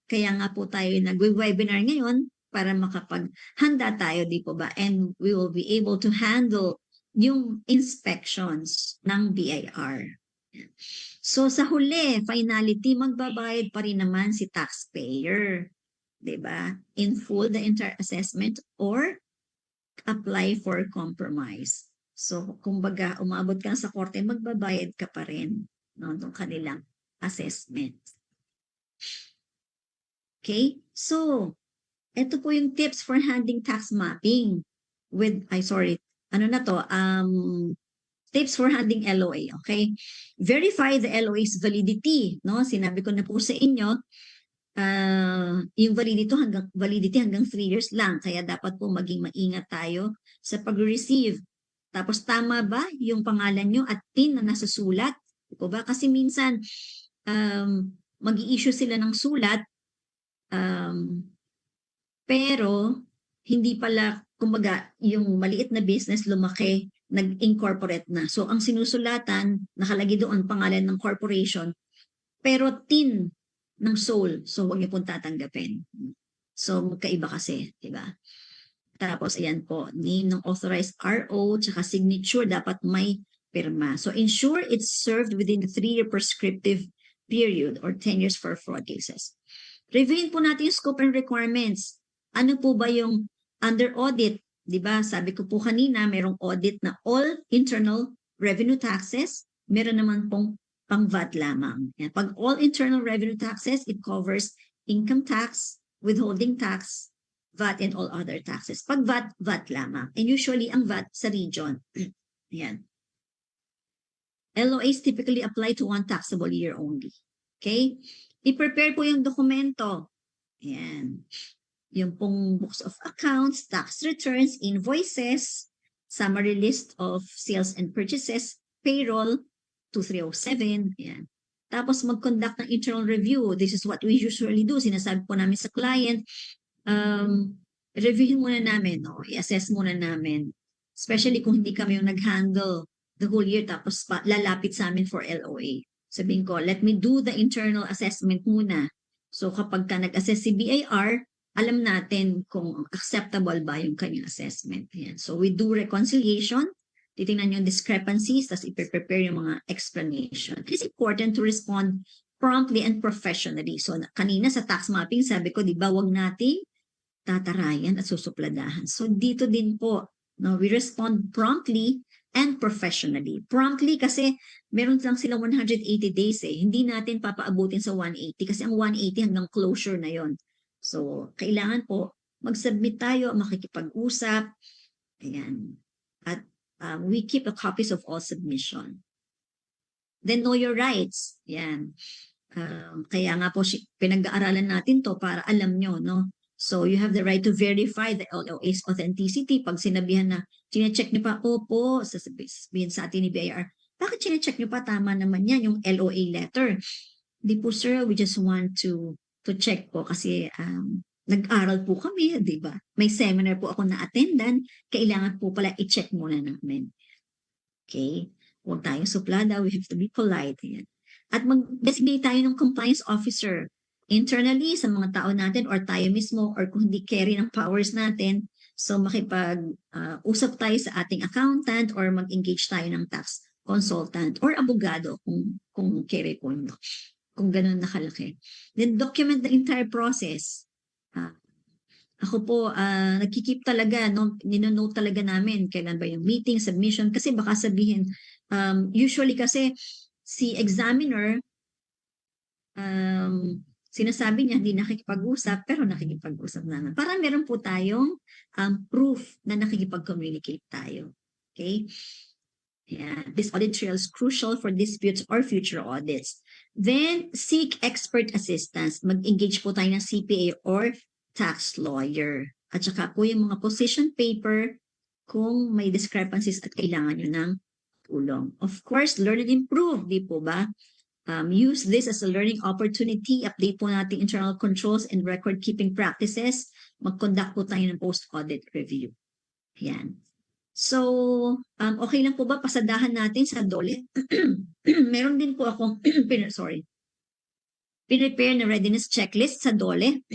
kaya nga po tayo nag-webinar ngayon para makapaghanda tayo, di po ba? And we will be able to handle yung inspections ng BIR. So, sa huli, finality, magbabayad pa rin naman si taxpayer. Di ba? In full, the entire assessment or apply for compromise. So, kumbaga, umabot ka sa korte, magbabayad ka pa rin ng kanilang assessment. Okay? So, ito po yung tips for handling tax mapping with, tips for handling LOA, okay? Verify the LOA's validity, no? Sinabi ko na po sa inyo, yung validity hanggang 3 years lang, kaya dapat po maging maingat tayo sa pag-receive. Tapos tama ba yung pangalan nyo at PIN na nasusulat? O ba? Kasi minsan mag-i-issue sila ng sulat pero hindi pala, kumbaga, yung maliit na business lumaki, nag-incorporate na. So ang sinusulatan, nakalagay doon pangalan ng corporation, pero TIN ng sole. So huwag niyo pong tatanggapin. So magkaiba kasi, di ba? Tapos, ayan po, name ng authorized RO, tsaka signature, dapat may pirma. So, ensure it's served within the 3-year prescriptive period or 10 years for fraud cases. Reviewin po natin yung scope and requirements. Ano po ba yung under audit? Diba? Sabi ko po kanina, merong audit na all internal revenue taxes. Meron naman pong pang VAT lamang. Yan. Pag all internal revenue taxes, it covers income tax, withholding tax, VAT and all other taxes. Pag VAT, VAT lamang. And usually, ang VAT sa region. Ayan. LOAs typically apply to one taxable year only. Okay? I-prepare po yung dokumento. Ayan. Yung pong books of accounts, tax returns, invoices, summary list of sales and purchases, payroll, 2307. Ayan. Tapos mag-conduct ng internal review. This is what we usually do. Sinasabi po namin sa client, reviewin muna namin, no? I-assess muna namin. Especially kung hindi kami yung nag-handle the whole year tapos lalapit sa amin for LOA. Sabihin ko, let me do the internal assessment muna. So kapag ka nag-assess si BIR, alam natin kung acceptable ba yung kanyang assessment. Yan. So we do reconciliation, titingnan yung discrepancies, tapos i-prepare yung mga explanation. It's important to respond promptly and professionally. So kanina sa tax mapping, sabi ko, di ba, wag nating tatarayan at susupladahan. So dito din po, no, we respond promptly and professionally. Promptly kasi meron lang sila 180 days eh. Hindi natin papaabutin sa 180 kasi ang 180 hanggang closure na yon. So kailangan po mag-submit tayo, makikipag-usap. Ayan. At we keep the copies of all submission. Then know your rights. Yan. Kaya nga po pinag-aaralan natin to para alam nyo, no? So you have the right to verify the LOA's authenticity. Pag sinabihan na, chinecheck nyo pa, opo, sasabihin sa atin ni BIR, bakit chinecheck nyo pa? Tama naman yan, yung LOA letter. Di po sir, we just want to check po kasi nag-aral po kami, di ba? May seminar po ako na-attendan, kailangan po pala i-check muna namin. Okay? Huwag tayong suplada, we have to be polite. Yan. At mag-designate tayo ng compliance officer internally sa mga tao natin or tayo mismo or kung hindi carry ng powers natin. So makipag-usap tayo sa ating accountant or mag-engage tayo ng tax consultant or abogado kung carry po nyo. Kung ganun nakalaki. Then document the entire process. Ako po, nagkikip talaga, no, ninonote talaga namin kailan ba yung meeting, submission, kasi baka sabihin, usually kasi si examiner, sinasabi niya hindi nakikipag-usap, pero nakikipag-usap naman. Para meron po tayong proof na nakikipag-communicate tayo. Okay? Yeah. This audit trail is crucial for disputes or future audits. Then, seek expert assistance. Mag-engage po tayo ng CPA or tax lawyer. At saka po yung mga position paper kung may discrepancies at kailangan nyo ng tulong. Of course, learn and improve, di po ba? Use this as a learning opportunity. Update po natin internal controls and record-keeping practices. Mag-conduct po tayo ng post-audit review. Yan. So, okay lang po ba pasadahan natin sa DOLE? Meron din po akong, pinrepare na readiness checklist sa DOLE.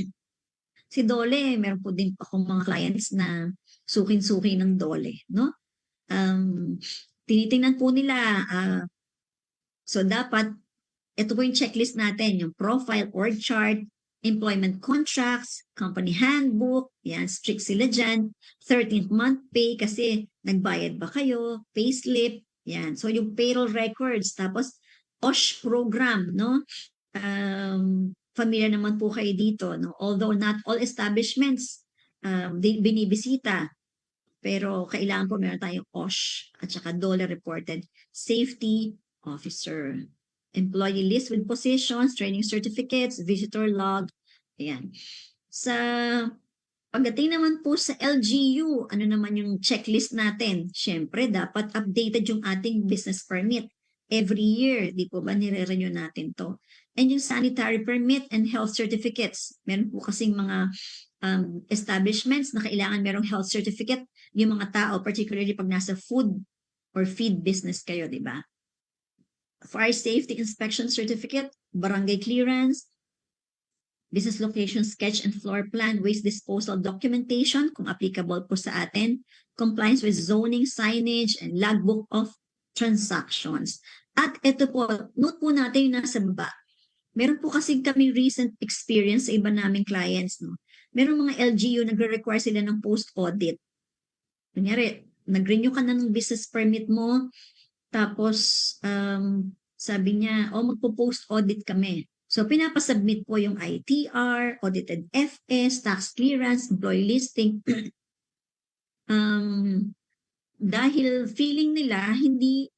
Si DOLE, meron po din akong mga clients na sukin-suki ng DOLE, no? Tinitingnan po nila, so dapat, ito po yung checklist natin, yung profile, org chart, employment contracts, company handbook, yan, strict sila dyan, 13th month pay kasi nagbayad ba kayo, payslip, yan. So yung payroll records, tapos OSH program, no? Familiar naman po kayo dito, no? Although not all establishments binibisita, pero kailangan po meron tayong OSH at saka DOLE reported safety officer. Employee list with positions, training certificates, visitor log. Ayan. Sa pagdating naman po sa LGU, ano naman yung checklist natin? Siyempre, dapat updated yung ating business permit. Every year, di po ba nire-renew natin to? And yung sanitary permit and health certificates. Meron po kasing mga establishments na kailangan merong health certificate yung mga tao, particularly pag nasa food or feed business kayo, di ba? Fire safety inspection certificate, barangay clearance, business location sketch and floor plan, waste disposal documentation, kung applicable po sa atin, compliance with zoning, signage, and logbook of transactions. At ito po, note po natin yung nasa baba. Meron po kasi kami recent experience sa iba naming clients, no? Meron mga LGU nagre-require sila ng post-audit. Kunyari, nag-renew ka na ng business permit mo, tapos, sabi niya, magpo-post audit kami. So, pinapasubmit po yung ITR, audited FS, tax clearance, employee listing. Dahil feeling nila, hindi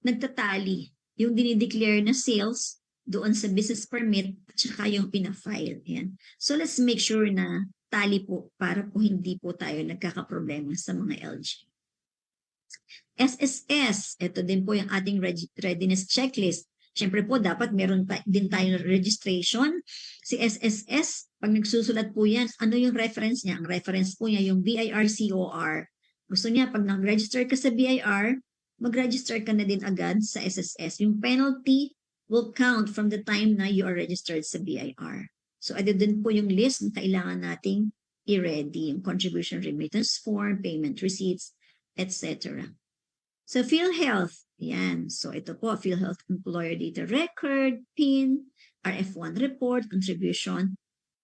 nagtatali yung dinideclare na sales doon sa business permit at saka yung pinafile. Yan. So, let's make sure na tali po para po hindi po tayo nagkakaproblema sa mga LG. SSS, ito din po yung ating readiness checklist. Siyempre po, dapat meron din tayong registration. Si SSS, pag nagsusulat po yan, ano yung reference niya? Ang reference po niya yung BIR-COR. Gusto niya, pag nag-register ka sa BIR, mag-register ka na din agad sa SSS. Yung penalty will count from the time na you are registered sa BIR. So, ito din po yung list na kailangan nating i-ready, yung contribution remittance form, payment receipts, etc. So, PhilHealth, yan. So, ito po, PhilHealth Employer Data Record, PIN, RF1 report, contribution,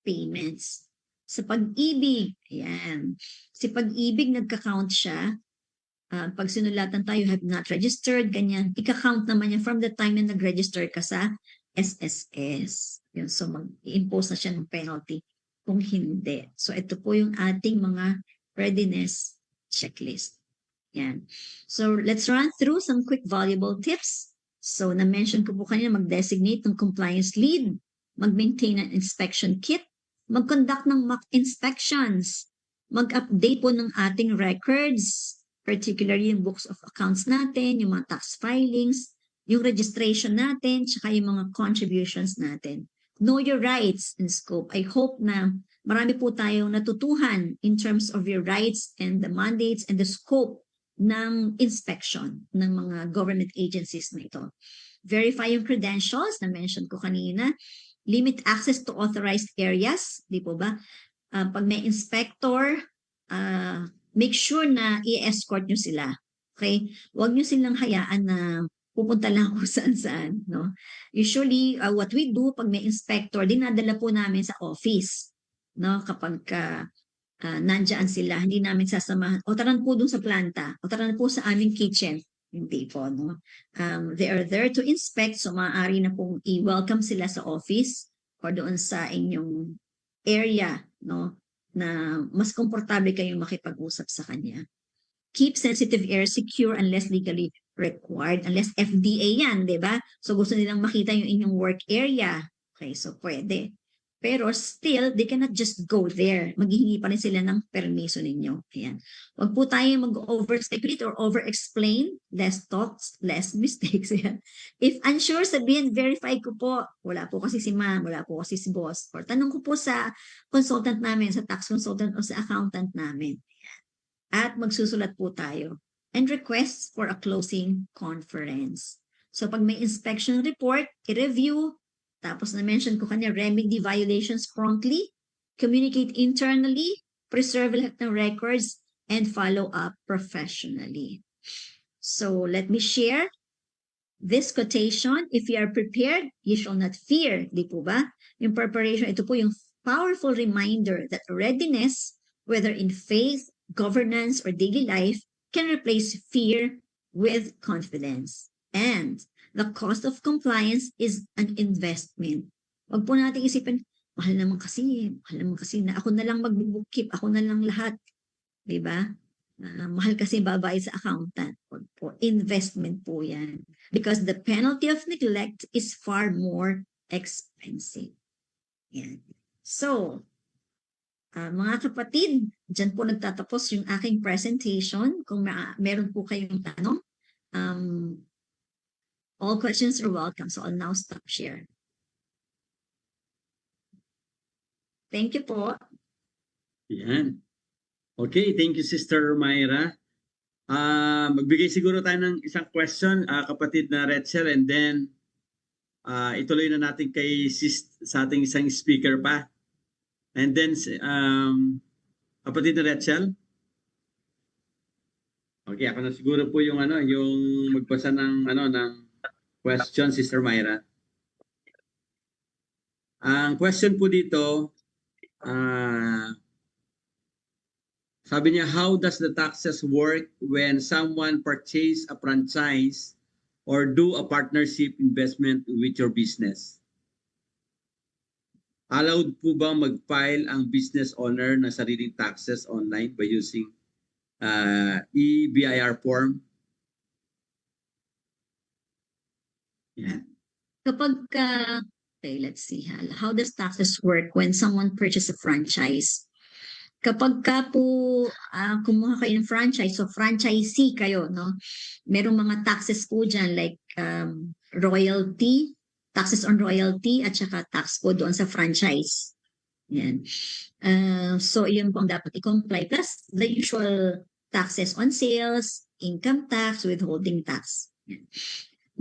payments. Sa Pag-ibig, yan. Si Pag-ibig, nagka-count siya. Pag sinulatan tayo, have not registered, ganyan. Ika-count naman yan from the time na nag-register ka sa SSS. Yun, so, mag-impose na siya ng penalty kung hindi. So, ito po yung ating mga readiness checklist. Yan. So, let's run through some quick valuable tips. So, na-mention ko po kanina, mag-designate ng compliance lead, mag-maintain an inspection kit, mag-conduct ng mock inspections, mag-update po ng ating records, particularly yung books of accounts natin, yung mga tax filings, yung registration natin, tsaka yung mga contributions natin. Know your rights and scope. I hope na marami po tayong natutuhan in terms of your rights and the mandates and the scope ng inspection ng mga government agencies na ito. Verify yung credentials, na-mention ko kanina. Limit access to authorized areas, di po ba? Pag may inspector, make sure na i-escort nyo sila. Okay? Huwag nyo silang hayaan na pupunta lang kung saan-saan. No? Usually, what we do, pag may inspector, dinadala po namin sa office. No? Kapag nandyan sila, hindi namin sasamahan. O taran po dun sa planta. O taran po sa aming kitchen. Hindi po. No? They are there to inspect, so maaari na pong i-welcome sila sa office or doon sa inyong area, no? Na mas komportable kayong makipag-usap sa kanya. Keep sensitive areas secure unless legally required, unless FDA yan, di ba? So gusto nilang makita yung inyong work area. Okay, so pwede. Pero still, they cannot just go there. Maghihingi pa rin sila ng permiso ninyo. Ayan. Huwag po tayo mag-overspeculate or over-explain. Less talks, less mistakes. Ayan. If unsure, sabihin, verify ko po. Wala po kasi si ma'am, wala po kasi si boss. Or tanong ko po sa consultant namin, sa tax consultant o sa accountant namin. Ayan. At magsusulat po tayo. And requests for a closing conference. So pag may inspection report, i-review. Tapos na-mention ko kanya, remedy violations promptly, communicate internally, preserve lahat ng records, and follow up professionally. So let me share this quotation. If you are prepared, you shall not fear. Di po ba? Yung preparation, ito po yung powerful reminder that readiness, whether in faith, governance, or daily life, can replace fear with confidence. And the cost of compliance is an investment. Huwag po natin isipin, mahal naman kasi na ako na lang mag-bookkeep, ako na lang lahat. Diba? Mahal kasi babayad sa accountant. Huwag po, investment po yan. Because the penalty of neglect is far more expensive. Yan. So, mga kapatid, dyan po nagtatapos yung aking presentation. Kung meron po kayong tanong, all questions are welcome. So I'll now stop share. Thank you po. Yan. Okay, thank you Sister Myra. Magbigay siguro tayo ng isang question, kapatid na Rachel, and then ituloy na natin kay sa ating isang speaker pa. And then kapatid na Rachel. Okay, ako na siguro po yung yung magbasa ng ng question, Sister Myra. Ang question po dito, sabi niya, how does the taxes work when someone purchase a franchise or do a partnership investment with your business? Allowed po ba mag-file ang business owner ng sariling taxes online by using e-BIR form? Yeah. Kapag okay, let's see. How does taxes work when someone purchases a franchise? Kapag ka po kumuha kayo ng franchise, so franchisee kayo, no? Merong mga taxes po dyan like royalty, taxes on royalty, at saka tax po doon sa franchise. Yan. So, yun po ang dapat i-comply. Plus, the usual taxes on sales, income tax, withholding tax. Yan.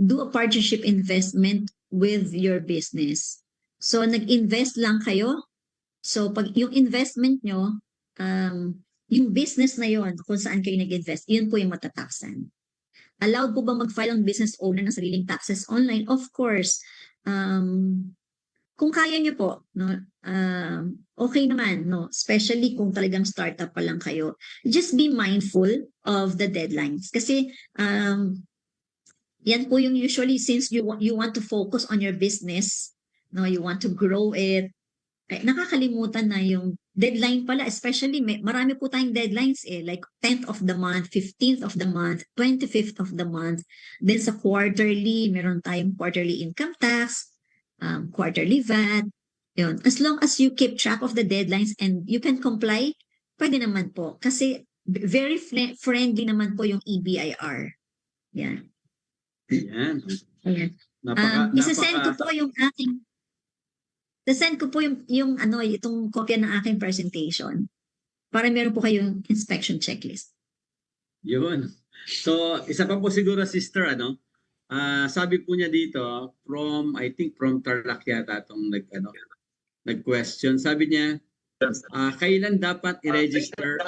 Do a partnership investment with your business. So, nag-invest lang kayo. So, pag yung investment nyo, yung business na yon kung saan kayo nag-invest, yun po yung matataksan. Allowed po ba mag-file ang business owner ng sariling taxes online? Of course. Kung kaya nyo po, no, okay naman, no? Especially kung talagang startup pa lang kayo. Just be mindful of the deadlines. Kasi, yan po yung usually since you want to focus on your business, no, you want to grow it, nakakalimutan na yung deadline pala, especially marami po tayong deadlines like 10th of the month, 15th of the month, 25th of the month. Then sa quarterly, meron tayong quarterly income tax, quarterly VAT. Yun. As long as you keep track of the deadlines and you can comply, pwede naman po. Kasi very friendly naman po yung EBIR. Yan. Yan. Ayan. Isa-send ko po yung aking send ko po yung itong kopya ng aking presentation para meron po kayong inspection checklist. Yun. So, isa pa po siguro, sister, sabi po niya dito, I think from Tarlac yata itong nag-question. Sabi niya, kailan dapat i-register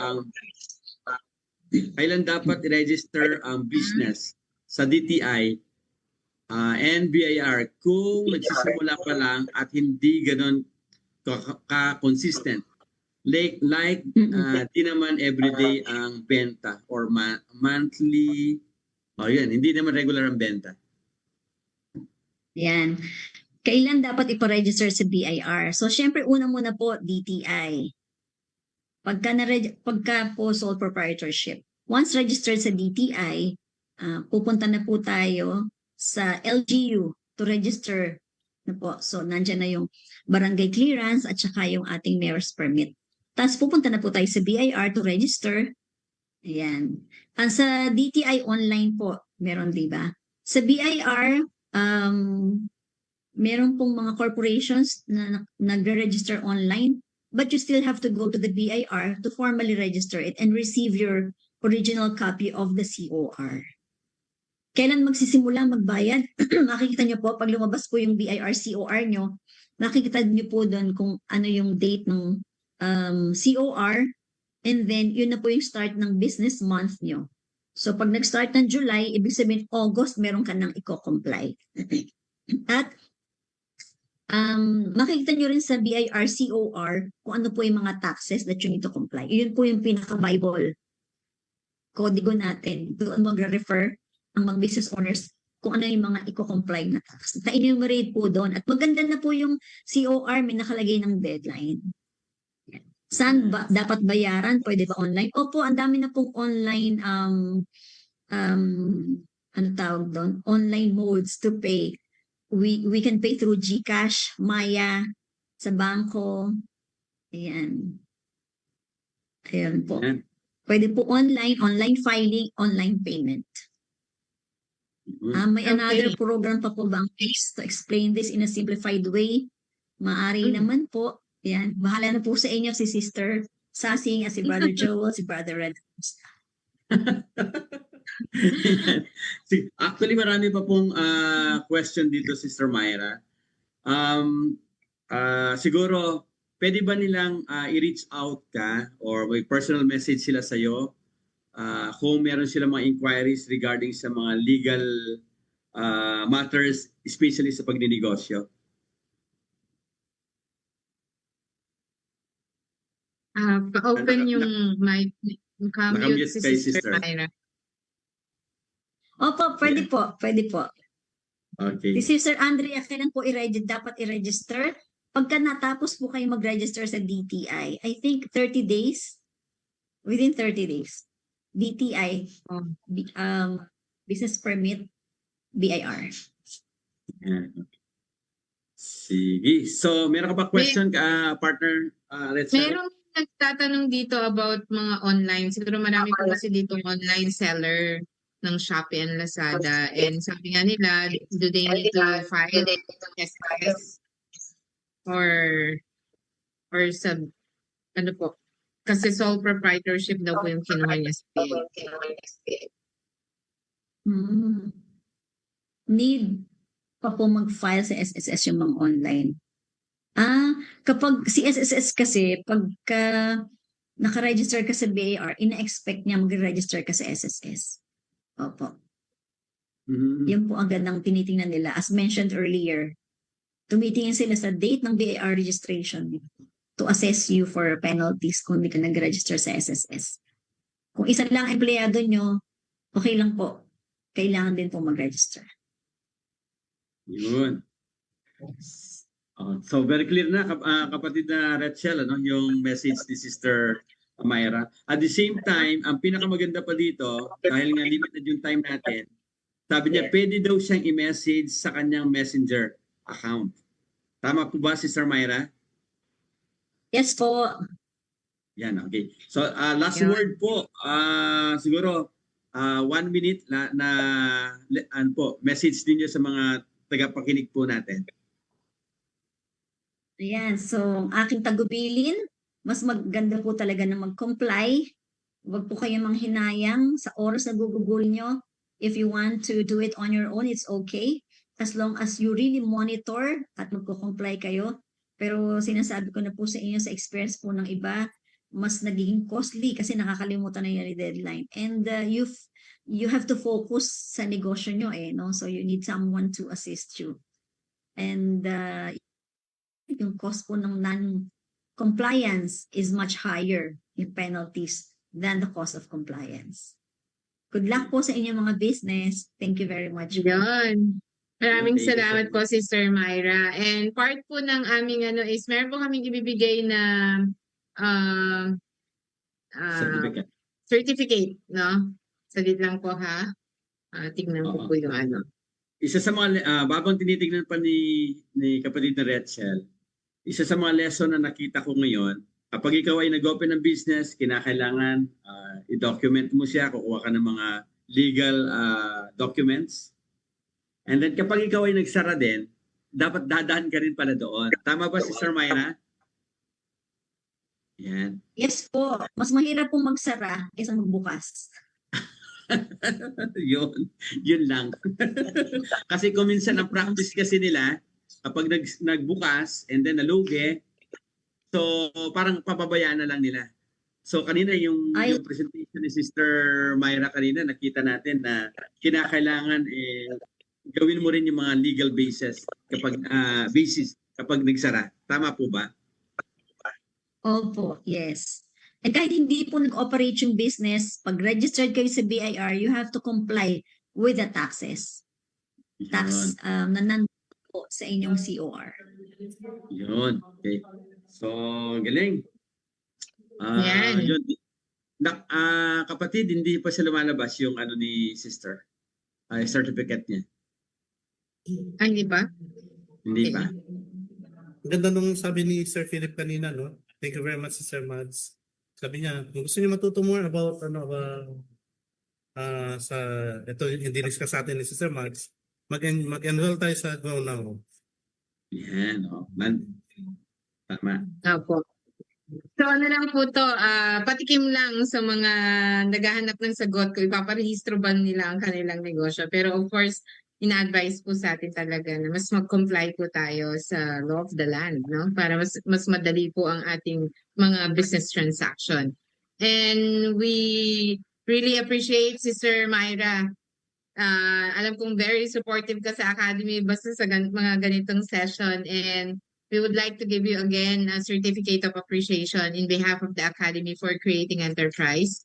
ang business sa DTI and BIR kung nagsisimula pa lang at hindi ganon ka-consistent. Like di naman everyday ang benta or monthly. Yan, hindi naman regular ang benta. Yan. Kailan dapat ipa-register sa BIR? So, syempre, una muna po, DTI. Pagka po sole proprietorship. Once registered sa DTI, pupunta na po tayo sa LGU to register na po. So, nandyan na yung barangay clearance at saka yung ating mayor's permit. Tapos pupunta na po tayo sa BIR to register. Ayan. Sa DTI online po, meron diba? Sa BIR, meron pong mga corporations na nagre-register online, but you still have to go to the BIR to formally register it and receive your original copy of the COR. Kailan magsisimula magbayad? Makikita nyo po, pag lumabas po yung BIR COR nyo, makikita nyo po doon kung ano yung date ng COR, and then yun na po yung start ng business month nyo. So pag nag-start ng July, ibig sabihin August, meron ka nang i-comply. At makikita nyo rin sa BIR COR kung ano po yung mga taxes that you need to comply. Yun po yung pinaka-Bible kodigo natin. Doon mag-refer ang mga business owners kung ano yung mga i-comply na tax. Na-enumerate po doon. At maganda na po yung COR, may nakalagay ng deadline. Saan ba dapat bayaran? Pwede ba online? Opo, ang dami na pong online, ano tawag doon? Online modes to pay. We can pay through GCash, Maya, sa bangko. Ayan. Ayan po. Pwede po online filing, online payment. May another program pa po bang to explain this in a simplified way? Maari naman po. Yan. Bahala na po sa inyo si Sister Sasing at si Brother Joel, si Brother Red. Actually, marami pa pong question dito, Sister Myra. Siguro, pwede ba nilang i-reach out ka or may personal message sila sa'yo kung meron sila mga inquiries regarding sa mga legal matters, especially sa pagninegosyo? Pa-open yung mic. Nakamute Si kay Sister Sister. Myra. Opo, pwede po. Pwede po. Okay. Si Sister Andrea, kailan po dapat i-register? Pagka natapos po kayo mag-register sa DTI, I think 30 days. Within 30 days. DTI, business permit, BIR. Sige. So, meron ka pa question, partner? Let's Merong nagtatanong dito about mga online. Siguro marami po kasi ditong online seller ng Shopee and Lazada. And sabi nga nila, do they need to file SRS or sub, ano po? Kasi sole proprietorship daw po yung kinuha niya sa PA. Need pa po mag-file sa SSS yung mga online. Kapag si SSS kasi, pagka naka-register ka sa BAR, ina-expect niya mag-register ka sa SSS. Opo. Mhm. Yan po agad ang tinitingnan nila. As mentioned earlier, tumitingin sila sa date ng BAR registration to assess you for penalties kung hindi ka nag-register sa SSS. Kung isa lang empleyado nyo, okay lang po. Kailangan din po mag-register. Yun. So very clear na kapatid na Rachel, ano, yung message ni Sister Myra. At the same time, ang pinakamaganda pa dito, dahil nga limited yung time natin, sabi niya pwede daw siyang i-message sa kanyang messenger account. Tama po ba, Sister Myra? Yes po. Yan, okay. So last Yeah. word po, siguro 1 minute ano po, message ninyo sa mga tagapakinig po natin. Ayan, so aking tagubilin, mas maganda po talaga na mag-comply. Huwag po kayo manghinayang sa oras na gugugol nyo. If you want to do it on your own, it's okay. As long as you really monitor at magko-comply kayo. Pero sinasabi ko na po sa inyo sa experience po ng iba, mas nagiging costly kasi nakakalimutan na yung deadline. And you have to focus sa negosyo nyo no? So you need someone to assist you. And yung cost po ng non-compliance is much higher yung penalties than the cost of compliance. Good luck po sa inyong mga business. Thank you very much. Yun. Maraming Thank you so salamat much. po, Sister Myra. And part po ng aming is meron po kaming ibibigay na Certificate. certificate, no? Salit lang po ha. Tignan ko Oo. po yung Isa sa mga bagong tinitingnan pa ni kapatid na Rachel, isa sa mga lesson na nakita ko ngayon, kapag ikaw ay nag-open ng business, kinakailangan i-document mo siya, kukuha ka ng mga legal documents. And then kapag ikaw ay nagsara din, dapat dadaan ka rin pala doon. Tama ba, Sister Myra? Yan. Yes po. Mas mahirap pong magsara kaysa magbukas. Yun lang. Kasi kung minsan ang practice kasi nila, kapag nagbukas and then nalugi, so parang papabayaan na lang nila. So kanina yung presentation ni Sister Myra kanina, nakita natin na kinakailangan gawin mo rin yung mga legal basis kapag nagsara. Tama po ba? Opo, yes. And kahit hindi po nag-operate yung business, pag registered kayo sa BIR, you have to comply with the taxes. Tax na nandun po sa inyong COR. Yun. Okay. So, galing. Yan. Yun. Kapatid, hindi pa siya lumalabas yung ni sister. Certificate niya. Hindi ba? Hindi pa. Ganda nung sabi ni Sir Philip kanina, no? Thank you very much, Sir Mads. Sabi niya, kung gusto niyo matuto more about sa ito yung discuss sa atin ni Sir Mads, mag-enroll tayo sa Go Now. Yan, tama. Opo. So lang po to, patikim lang sa mga naghahanap ng sagot kung ipaparehistro ba nila ang kanilang negosyo. Pero of course, ina-advise po sa atin talaga na mas mag-comply po tayo sa law of the land, no? Para mas madali po ang ating mga business transaction. And we really appreciate Sister Myra. Alam kong very supportive ka sa Academy basta sa mga ganitong session, and we would like to give you again a certificate of appreciation in behalf of the Academy for Creating Enterprise.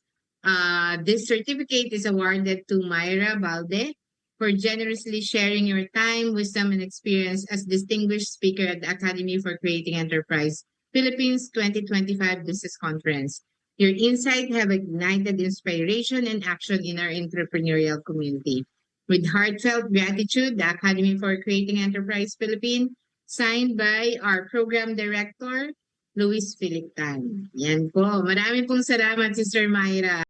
This certificate is awarded to Myra Balde for generously sharing your time, wisdom, and experience as distinguished speaker at the Academy for Creating Enterprise Philippines 2025 Business Conference. Your insight have ignited inspiration and action in our entrepreneurial community. With heartfelt gratitude, the Academy for Creating Enterprise Philippines, signed by our Program Director, Luis Philip Tan. Yan po. Marami pong salamat, Sister Myra.